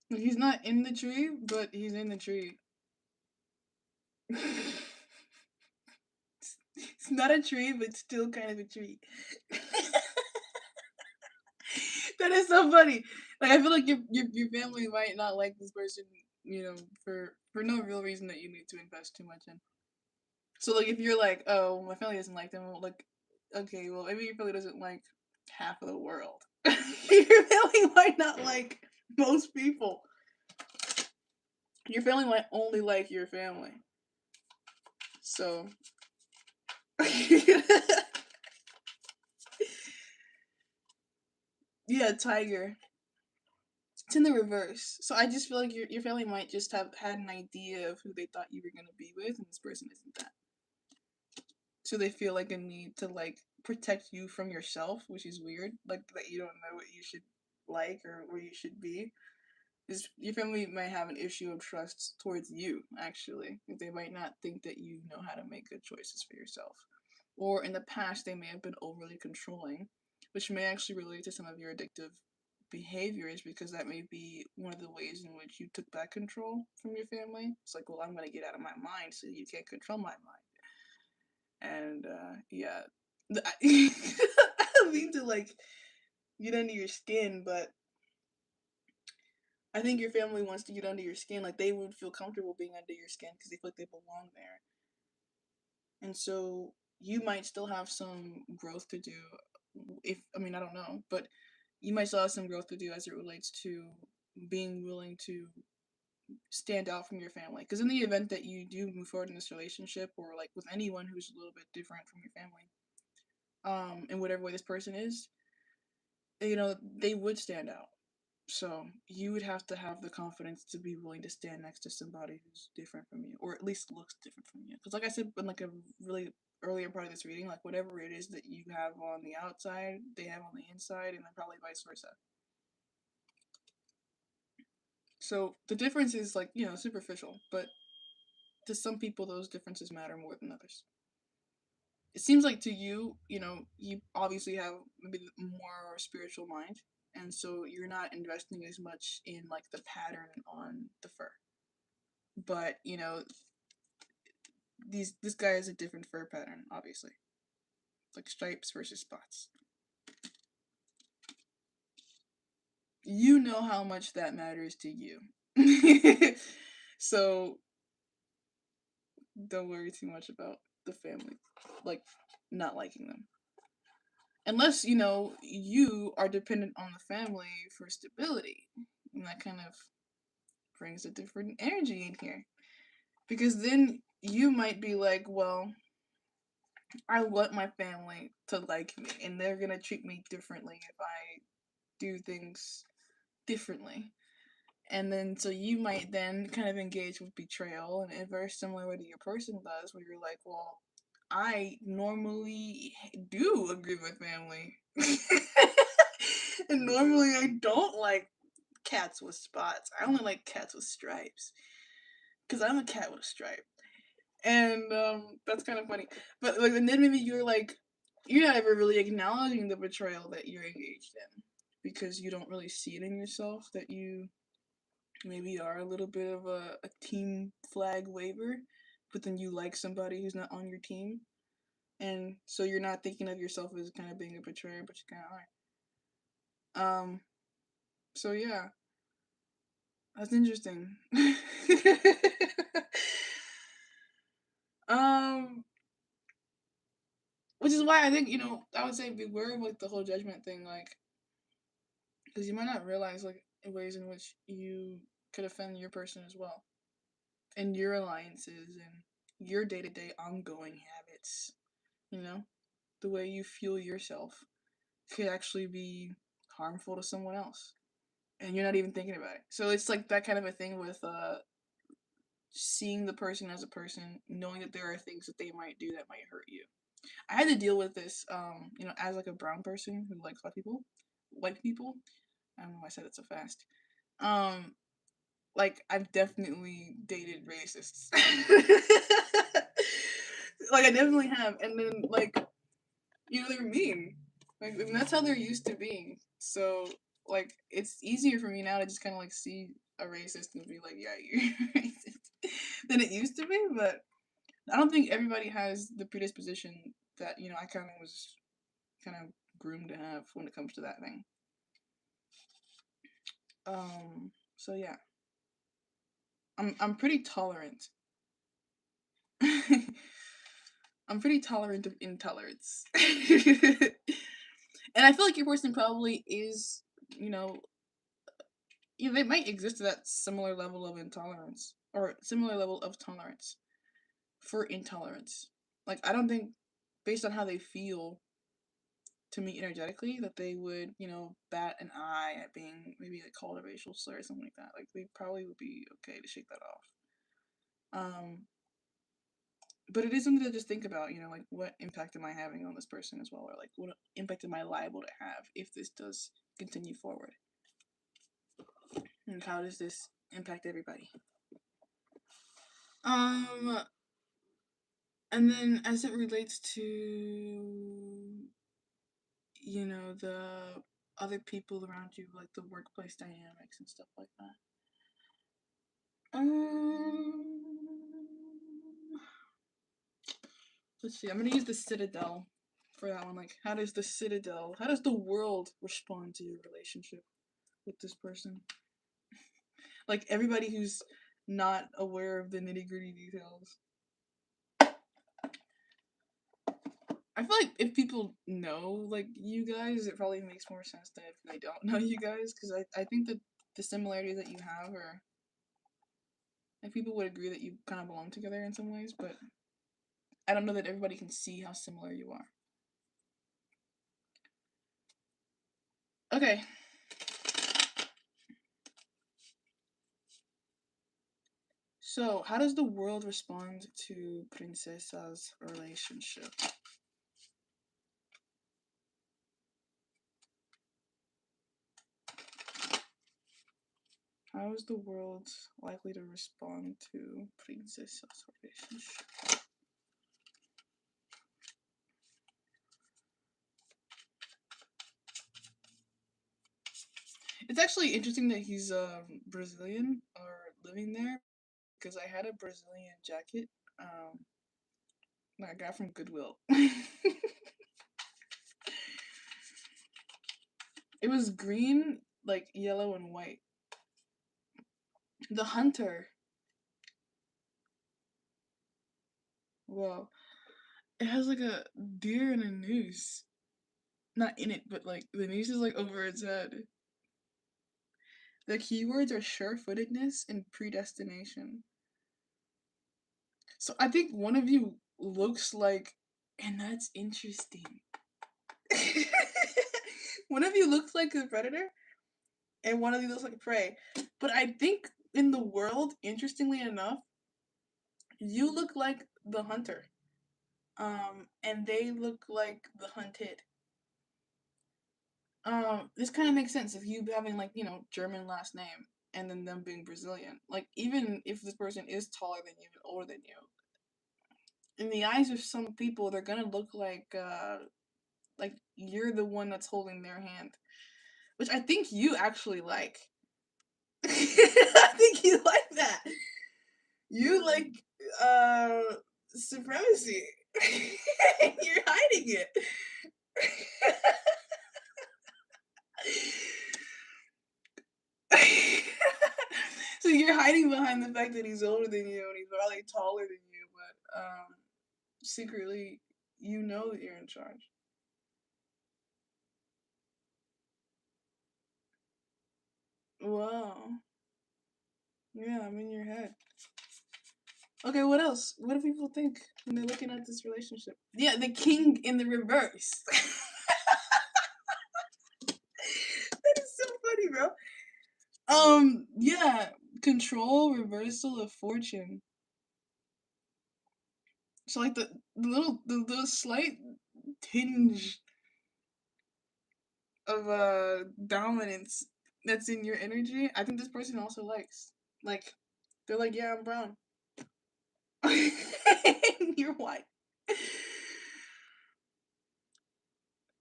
He's not in the tree, but he's in the tree. It's not a tree, but still kind of a tree. That is so funny. Like I feel like your family might not like this person, for no real reason that you need to invest too much in. So like if you're like, oh, my family doesn't like them, well, like, okay, well maybe your family doesn't like half of the world. Your family might not like most people. Your family might only like your family. So yeah, tiger. It's in the reverse. So I just feel like your family might just have had an idea of who they thought you were gonna be with, and this person isn't that. So they feel like a need to like protect you from yourself, which is weird. Like that you don't know what you should like or where you should be. Is your family might have an issue of trust towards you, actually. They might not think that you know how to make good choices for yourself. Or in the past, they may have been overly controlling, which may actually relate to some of your addictive behaviors, because that may be one of the ways in which you took back control from your family. It's like, well, I'm going to get out of my mind so you can't control my mind. And yeah. don't mean to like get under your skin, but I think your family wants to get under your skin. Like they would feel comfortable being under your skin because they feel like they belong there. And so you might still have some growth to do. If I mean I don't know, but you might still have some growth to do as it relates to being willing to stand out from your family. Because in the event that you do move forward in this relationship, or like with anyone who's a little bit different from your family, in whatever way this person is, you know, they would stand out. So you would have to have the confidence to be willing to stand next to somebody who's different from you, or at least looks different from you. Because, like I said, in like a really earlier part of this reading, like whatever it is that you have on the outside, they have on the inside, and then probably vice versa. So the difference is like superficial, but to some people those differences matter more than others. It seems like to you, you obviously have maybe more spiritual mind, and so you're not investing as much in like the pattern on the fur. But this guy has a different fur pattern, obviously, like stripes versus spots. You know how much that matters to you. So don't worry too much about the family, like not liking them. Unless, you are dependent on the family for stability. And that kind of brings a different energy in here. Because then you might be like, well, I want my family to like me, and they're gonna treat me differently if I do things differently. And then, so you might then kind of engage with betrayal in a very similar way to your person does, where you're like, well, I normally do agree with family. And normally I don't like cats with spots. I only like cats with stripes. Because I'm a cat with a stripe. And that's kind of funny. But like, and then maybe you're not ever really acknowledging the betrayal that you're engaged in. Because you don't really see it in yourself that you maybe are a little bit of a team flag waver, but then you like somebody who's not on your team. And so you're not thinking of yourself as kind of being a betrayer, but you kind of are. So yeah, that's interesting. um, which is why I think I would say beware of like the whole judgment thing, like, because you might not realize like ways in which you could offend your person as well, and your alliances and your day-to-day ongoing habits. The way you fuel yourself could actually be harmful to someone else, and you're not even thinking about it. So it's like that kind of a thing with seeing the person as a person, knowing that there are things that they might do that might hurt you. I had to deal with this, as like a brown person who likes white people. I don't know why I said it so fast. Like I've definitely dated racists. Like I definitely have, and then like they're mean. Like and that's how they're used to being. So like it's easier for me now to just kind of like see a racist and be like, yeah, you're racist, than it used to be. But I don't think everybody has the predisposition that I kind of was kind of groomed to have when it comes to that thing. So yeah, I'm pretty tolerant. I'm pretty tolerant of intolerance. And I feel like your person probably is, they might exist at that similar level of intolerance or similar level of tolerance for intolerance. Like, I don't think, based on how they feel to me energetically, that they would, bat an eye at being maybe like called a racial slur or something like that. Like, they probably would be okay to shake that off. But it is something to just think about, like what impact am I having on this person as well, or like what impact am I liable to have if this does continue forward, and how does this impact everybody? And then as it relates to the other people around you, like the workplace dynamics and stuff like that. Let's see. I'm gonna use the Citadel for that one. Like, how does the world respond to your relationship with this person? Like, everybody who's not aware of the nitty-gritty details. I feel like if people know, like, you guys, it probably makes more sense than if they don't know you guys, because I think that the similarities that you have are, like, people would agree that you kind of belong together in some ways, but I don't know that everybody can see how similar you are. Okay. So, how does the world respond to Princesa's relationship? How is the world likely to respond to Princesa's relationship? It's actually interesting that he's Brazilian or living there, because I had a Brazilian jacket that I got from Goodwill. It was green, like yellow and white. The hunter. Wow. It has like a deer and a noose. Not in it, but like the noose is like over its head. The keywords are sure-footedness and predestination. So I think one of you looks like, and that's interesting. One of you looks like a predator, and one of you looks like a prey. But I think in the world, interestingly enough, you look like the hunter. And they look like the hunted. This kind of makes sense if you having like, German last name and then them being Brazilian. Like, even if this person is taller than you and older than you, in the eyes of some people, they're gonna look like you're the one that's holding their hand, which I think you actually like. I think you like that. You like uh supremacy. You're hiding it. So you're hiding behind the fact that he's older than you and he's probably taller than you, but secretly you know that you're in charge. Wow. Yeah, I'm in your head. Okay, what else? What do people think when they're looking at this relationship? Yeah, the king in the reverse. That is so funny, bro. Yeah, control, reversal of fortune. So like the slight tinge of dominance that's in your energy, I think this person also likes. Like, they're like, yeah, I'm brown. You're white.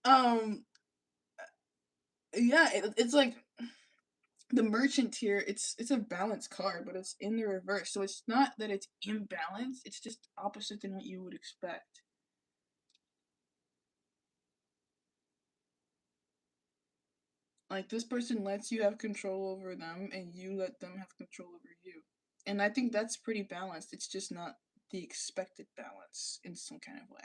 Um, yeah, it's like the merchant here. It's a balanced card, but it's in the reverse. So it's not that it's imbalanced. It's just opposite than what you would expect. Like, this person lets you have control over them, and you let them have control over you. And I think that's pretty balanced. It's just not the expected balance in some kind of way.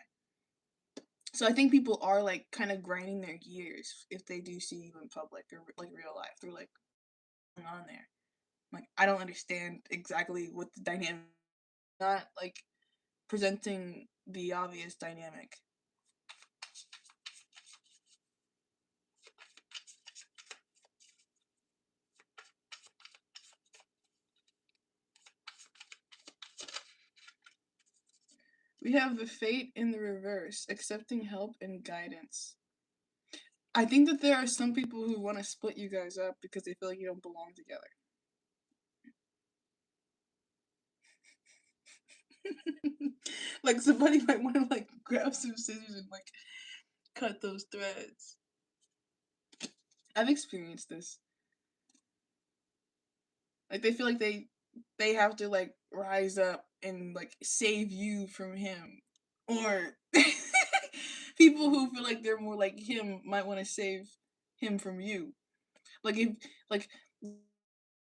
So I think people are like kind of grinding their gears if they do see you in public or like real life. They're like, what's going on there? Like, I don't understand exactly what the dynamic. Not like presenting the obvious dynamic. We have the fate in the reverse, accepting help and guidance. I think that there are some people who want to split you guys up because they feel like you don't belong together. Like, somebody might want to like grab some scissors and like cut those threads. I've experienced this. Like, they feel like they have to like rise up and like save you from him, or People who feel like they're more like him might want to save him from you. Like if like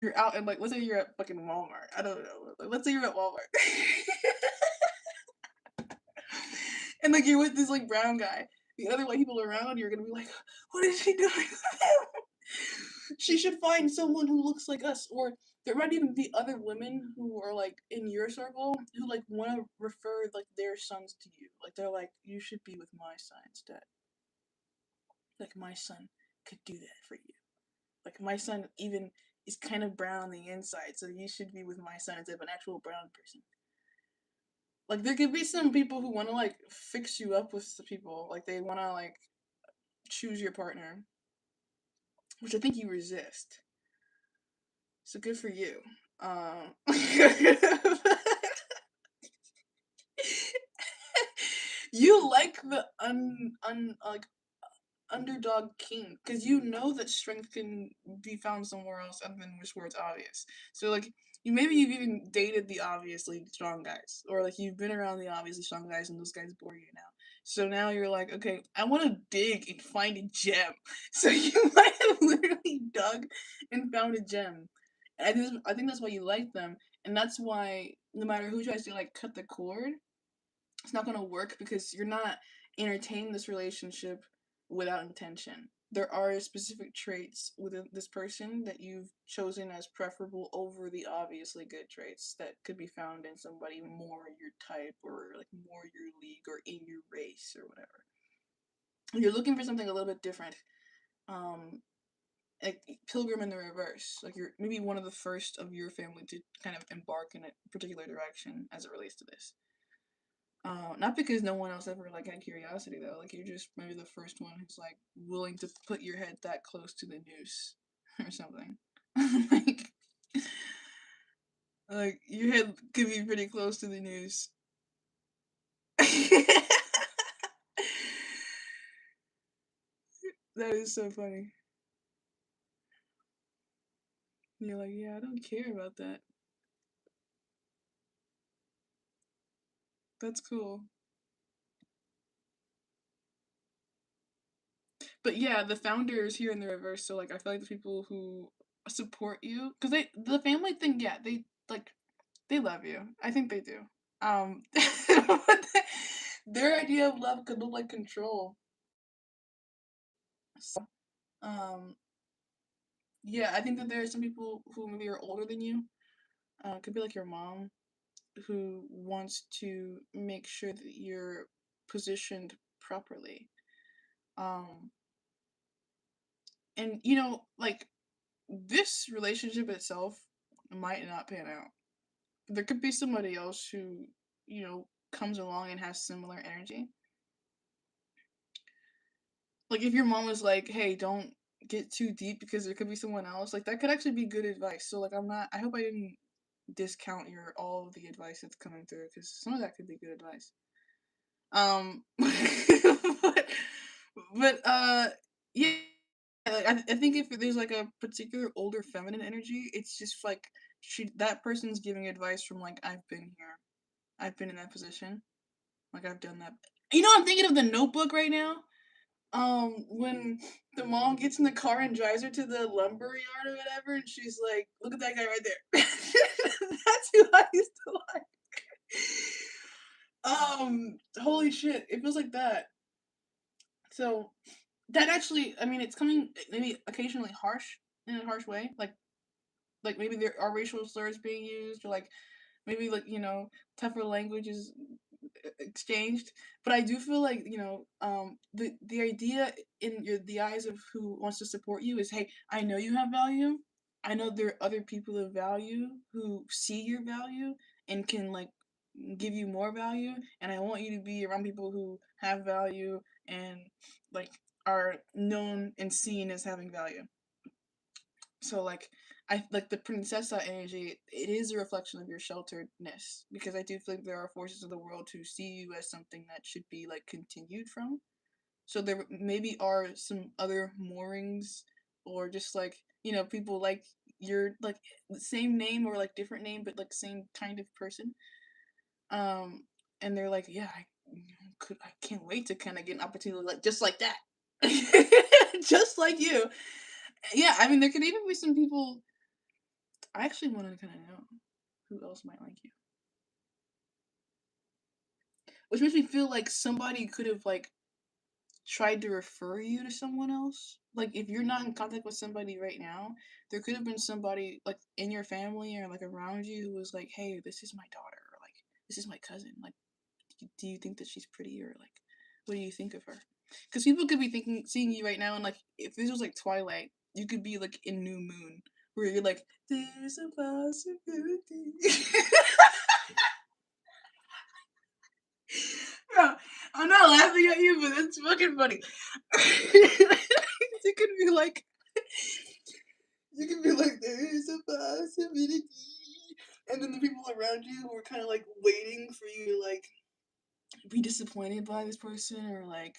you're out and like let's say you're at fucking Walmart. I don't know. Like, let's say you're at Walmart. And like you're with this like brown guy. The other white people around you are gonna be like, what is she doing? She should find someone who looks like us. Or there might even be other women who are like in your circle who like want to refer like their sons to you. Like they're like, you should be with my son instead. Like my son could do that for you. Like my son even is kind of brown on the inside, so you should be with my son instead of an actual brown person. Like there could be some people who want to like fix you up with the people. Like they want to like choose your partner, which I think you resist. So good for you. You like the like underdog king because you know that strength can be found somewhere else other than just where it's obvious. So like you maybe you've even dated the obviously strong guys, or like you've been around the obviously strong guys and those guys bore you now. So now you're like, okay, I want to dig and find a gem. So you might have literally dug and found a gem. And I think that's why you like them, and that's why no matter who tries to like cut the cord, it's not going to work because you're not entertaining this relationship without intention. There are specific traits within this person that you've chosen as preferable over the obviously good traits that could be found in somebody more your type or like more your league or in your race or whatever. You're looking for something a little bit different. Um, like Pilgrim in the Reverse. Like you're maybe one of the first of your family to kind of embark in a particular direction as it relates to this. Not because no one else ever like had curiosity though. Like you're just maybe the first one who's like willing to put your head that close to the noose or something. like, like your head could be pretty close to the noose. That is so funny. You're like, yeah, I don't care about that. That's cool. But yeah, the founders here in the reverse. So like, I feel like the people who support you, because the family thing, yeah, they like they love you. I think they do. But their idea of love could look like control. So, um, yeah, I think that there are some people who maybe are older than you. Could be like your mom, who wants to make sure that you're positioned properly. Um, and you know, like this relationship itself might not pan out. There could be somebody else who, you know, comes along and has similar energy. Like if your mom was like, "Hey, don't get too deep because there could be someone else." Like that could actually be good advice. So like I hope I didn't discount your all of the advice that's coming through because some of that could be good advice. But, but yeah, like, I think if there's like a particular older feminine energy, it's just like that person's giving advice from like I've been here, I've been in that position, like I've done that. You know, I'm thinking of the Notebook right now. When the mom gets in the car and drives her to the lumber yard or whatever, and she's like, "Look at that guy right there." That's who I used to like. Holy shit, it feels like that. So that actually, I mean, it's coming maybe occasionally harsh in a harsh way, like maybe there are racial slurs being used, or like maybe like you know tougher language is exchanged. But I do feel like you know the idea in the eyes of who wants to support you is, hey, I know you have value. I know there are other people of value who see your value and can like give you more value, and I want you to be around people who have value and like are known and seen as having value. So like I like the princesa energy, it is a reflection of your shelteredness because I do think there are forces of the world who see you as something that should be like continued from. So there maybe are some other moorings or just like, you know, people like you're like the same name or like different name but like same kind of person. Um and they're like, yeah, I can't wait to kind of get an opportunity like just like that. Just like you. Yeah, I mean, there could even be some people. I actually want to kind of know who else might like you, which makes me feel like somebody could have like tried to refer you to someone else. Like if you're not in contact with somebody right now, there could have been somebody like in your family or like around you who was like, "Hey, this is my daughter," or like, "This is my cousin. Like, do you think that she's pretty, or like, what do you think of her?" Because people could be thinking, seeing you right now, and like, if this was like Twilight, you could be like in New Moon, where you're like, "There's a possibility." Bro, I'm not laughing at you, but it's fucking funny. You could be like, "There's a possibility," and then the people around you who are kind of like waiting for you to like be disappointed by this person or like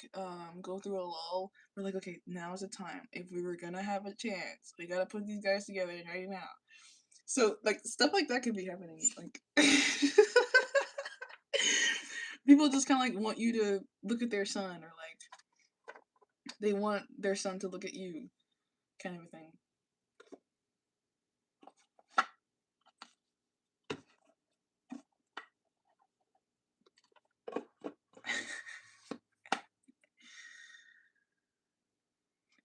go through a lull. We're like, okay, now's the time. If we were gonna have a chance, we gotta put these guys together right now. So like stuff like that could be happening. Like people just kind of like want you to look at their son, or like they want their son to look at you, kind of a thing.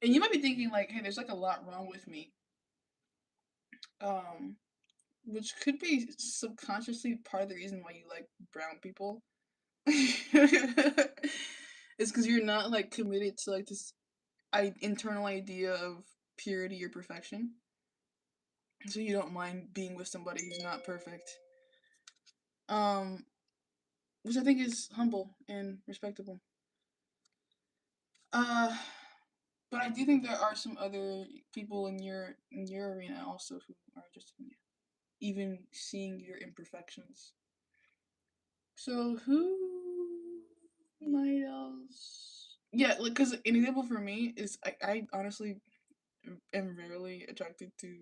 And you might be thinking like, hey, there's like a lot wrong with me. Um, which could be subconsciously part of the reason why you like brown people. It's because you're not like committed to like this internal idea of purity or perfection. So you don't mind being with somebody who's not perfect. Um, which I think is humble and respectable. Uh, but I do think there are some other people in your arena also who are just even seeing your imperfections. So who might else? Yeah, like because an example for me is I honestly am rarely attracted to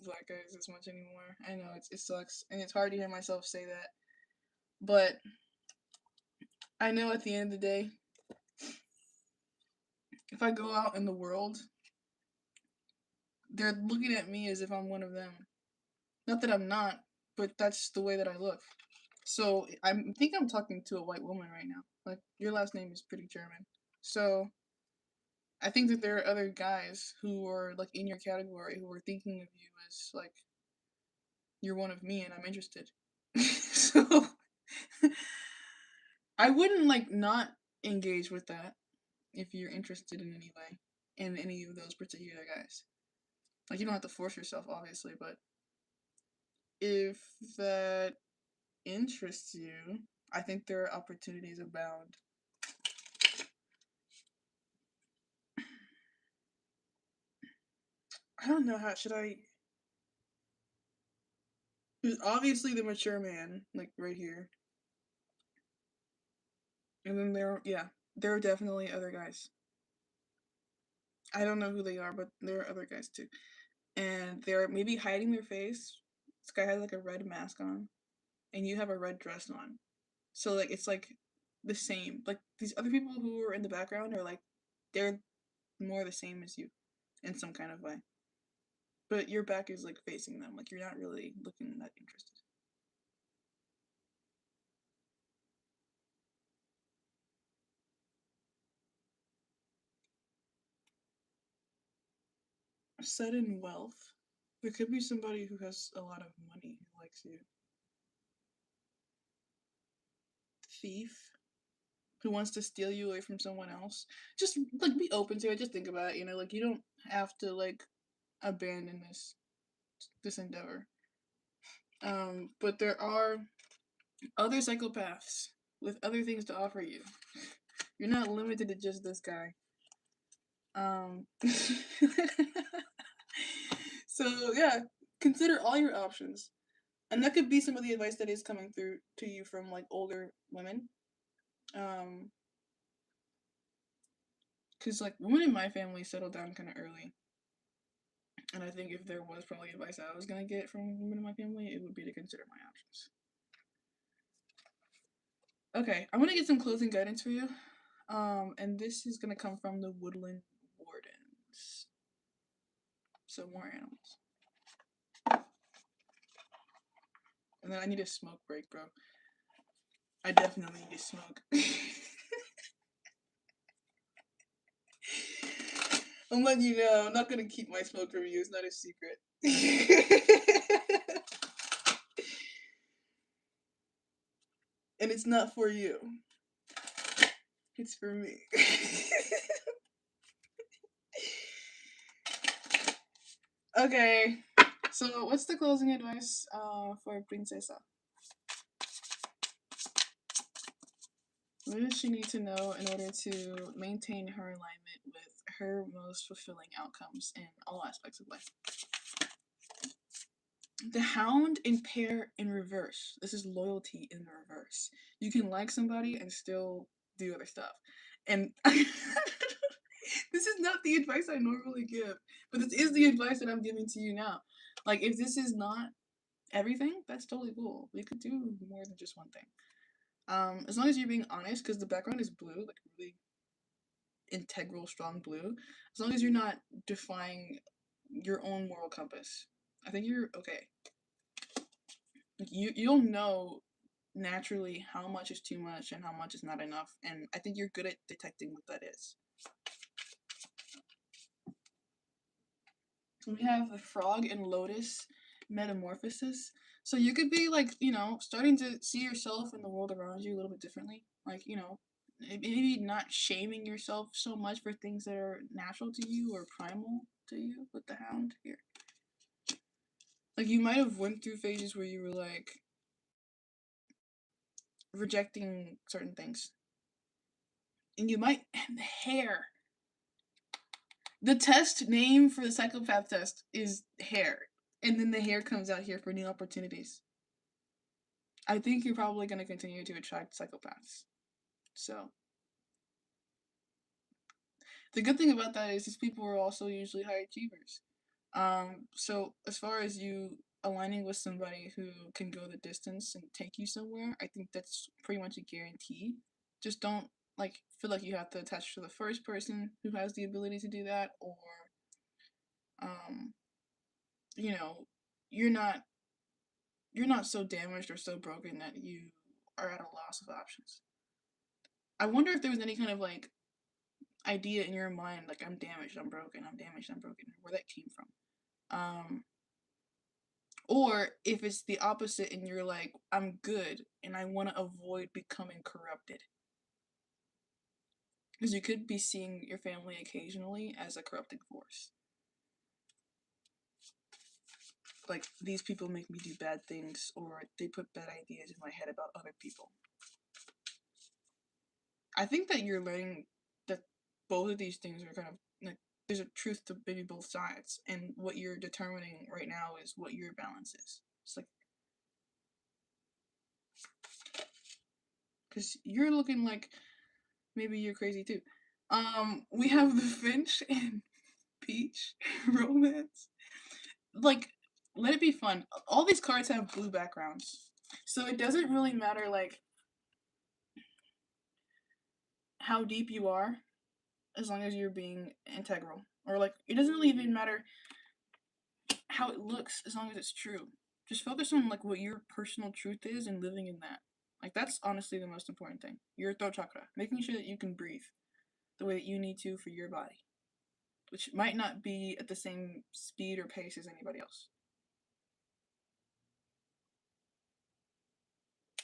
black guys as much anymore. I know it sucks and it's hard to hear myself say that, but I know at the end of the day, if I go out in the world, they're looking at me as if I'm one of them. Not that I'm not, but that's the way that I look. So I think I'm talking to a white woman right now. Like your last name is pretty German, so I think that there are other guys who are like in your category who are thinking of you as like you're one of me and I'm interested. So I wouldn't like not engage with that if you're interested in any way in any of those particular guys. Like you don't have to force yourself obviously, but if that interests you, I think there are opportunities abound. I don't know how should I. There's obviously the mature man, like right here, and then there are definitely other guys. I don't know who they are, but there are other guys too, and they're maybe hiding their face. This guy has like a red mask on, and you have a red dress on, so like it's like the same. Like these other people who are in the background are like they're more the same as you, in some kind of way. But your back is like facing them, like you're not really looking that interested. Sudden wealth. There could be somebody who has a lot of money who likes you. Thief who wants to steal you away from someone else. Just like be open to it. Just think about it. Like you don't have to like abandon this endeavor. But there are other psychopaths with other things to offer you. You're not limited to just this guy. Um, so yeah, consider all your options, and that could be some of the advice that is coming through to you from like older women. Um, because like women in my family settled down kind of early, and I think if there was probably advice I was gonna get from women in my family, it would be to consider my options. Okay, I'm gonna get some closing guidance for you. And this is gonna come from the Woodland Wardens. So more animals. And then I need a smoke break, bro. I definitely need to smoke. I'm letting you know, I'm not gonna keep my smoke from you. It's not a secret. And it's not for you. It's for me. Okay. So what's the closing advice for Princesa? What does she need to know in order to maintain her alignment with her most fulfilling outcomes in all aspects of life? The Hound in pair in reverse. This is loyalty in reverse. You can like somebody and still do other stuff. And this is not the advice I normally give, but this is the advice that I'm giving to you now. Like, if this is not everything, that's totally cool. We could do more than just one thing. As long as you're being honest, because the background is blue, like really integral, strong blue. As long as you're not defying your own moral compass, I think you're okay. You'll know naturally how much is too much and how much is not enough, and I think you're good at detecting what that is. We have the Frog and Lotus metamorphosis. So you could be like, starting to see yourself and the world around you a little bit differently. Like, maybe not shaming yourself so much for things that are natural to you or primal to you with the Hound here. Like, you might have went through phases where you were like rejecting certain things. And you might hair. The test name for the psychopath test is hair. And then the hair comes out here for new opportunities. I think you're probably going to continue to attract psychopaths. So, the good thing about that is these people are also usually high achievers. So as far as you aligning with somebody who can go the distance and take you somewhere, I think that's pretty much a guarantee. Just don't feel like you have to attach to the first person who has the ability to do that, or um, you know, you're not so damaged or so broken that you are at a loss of options. I wonder if there was any kind of idea in your mind, like, I'm damaged, I'm broken, I'm damaged, I'm broken, where that came from. Or if it's the opposite and you're like, I'm good and I want to avoid becoming corrupted. Because you could be seeing your family occasionally as a corrupting force. Like, these people make me do bad things, or they put bad ideas in my head about other people. I think that you're learning that both of these things are kind of like, there's a truth to maybe both sides, and what you're determining right now is what your balance is. It's like, because you're looking like maybe you're crazy too. We have the Finch and Peach romance. Like, let it be fun. All these cards have blue backgrounds, so it doesn't really matter how deep you are, as long as you're being integral. Or it doesn't really even matter how it looks, as long as it's true. Just focus on what your personal truth is and living in that. That's honestly the most important thing. Your throat chakra, making sure that you can breathe the way that you need to for your body, which might not be at the same speed or pace as anybody else.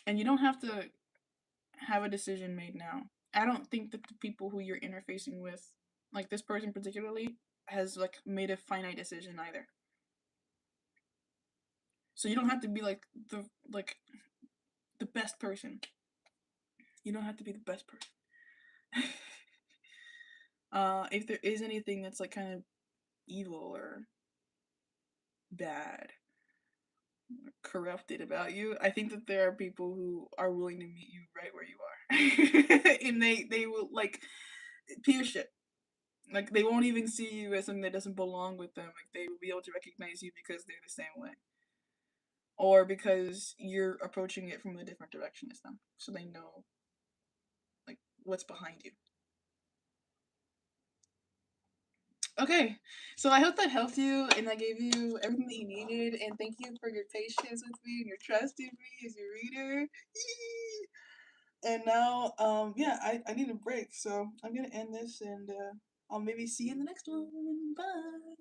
And you don't have to have a decision made now. I don't think that the people who you're interfacing with, like this person particularly, has made a finite decision either. So you don't have to be the best person. You don't have to be the best person. If there is anything that's kind of evil or bad, or corrupted about you, I think that there are people who are willing to meet you right where you are. And they will pierce it. They won't even see you as something that doesn't belong with them. They will be able to recognize you because they're the same way, or because you're approaching it from a different direction as them, so they know what's behind you. Okay, so I hope that helped you and I gave you everything that you needed. And thank you for your patience with me and your trust in me as your reader. And now, yeah, I need a break, so I'm gonna end this and I'll maybe see you in the next one. Bye.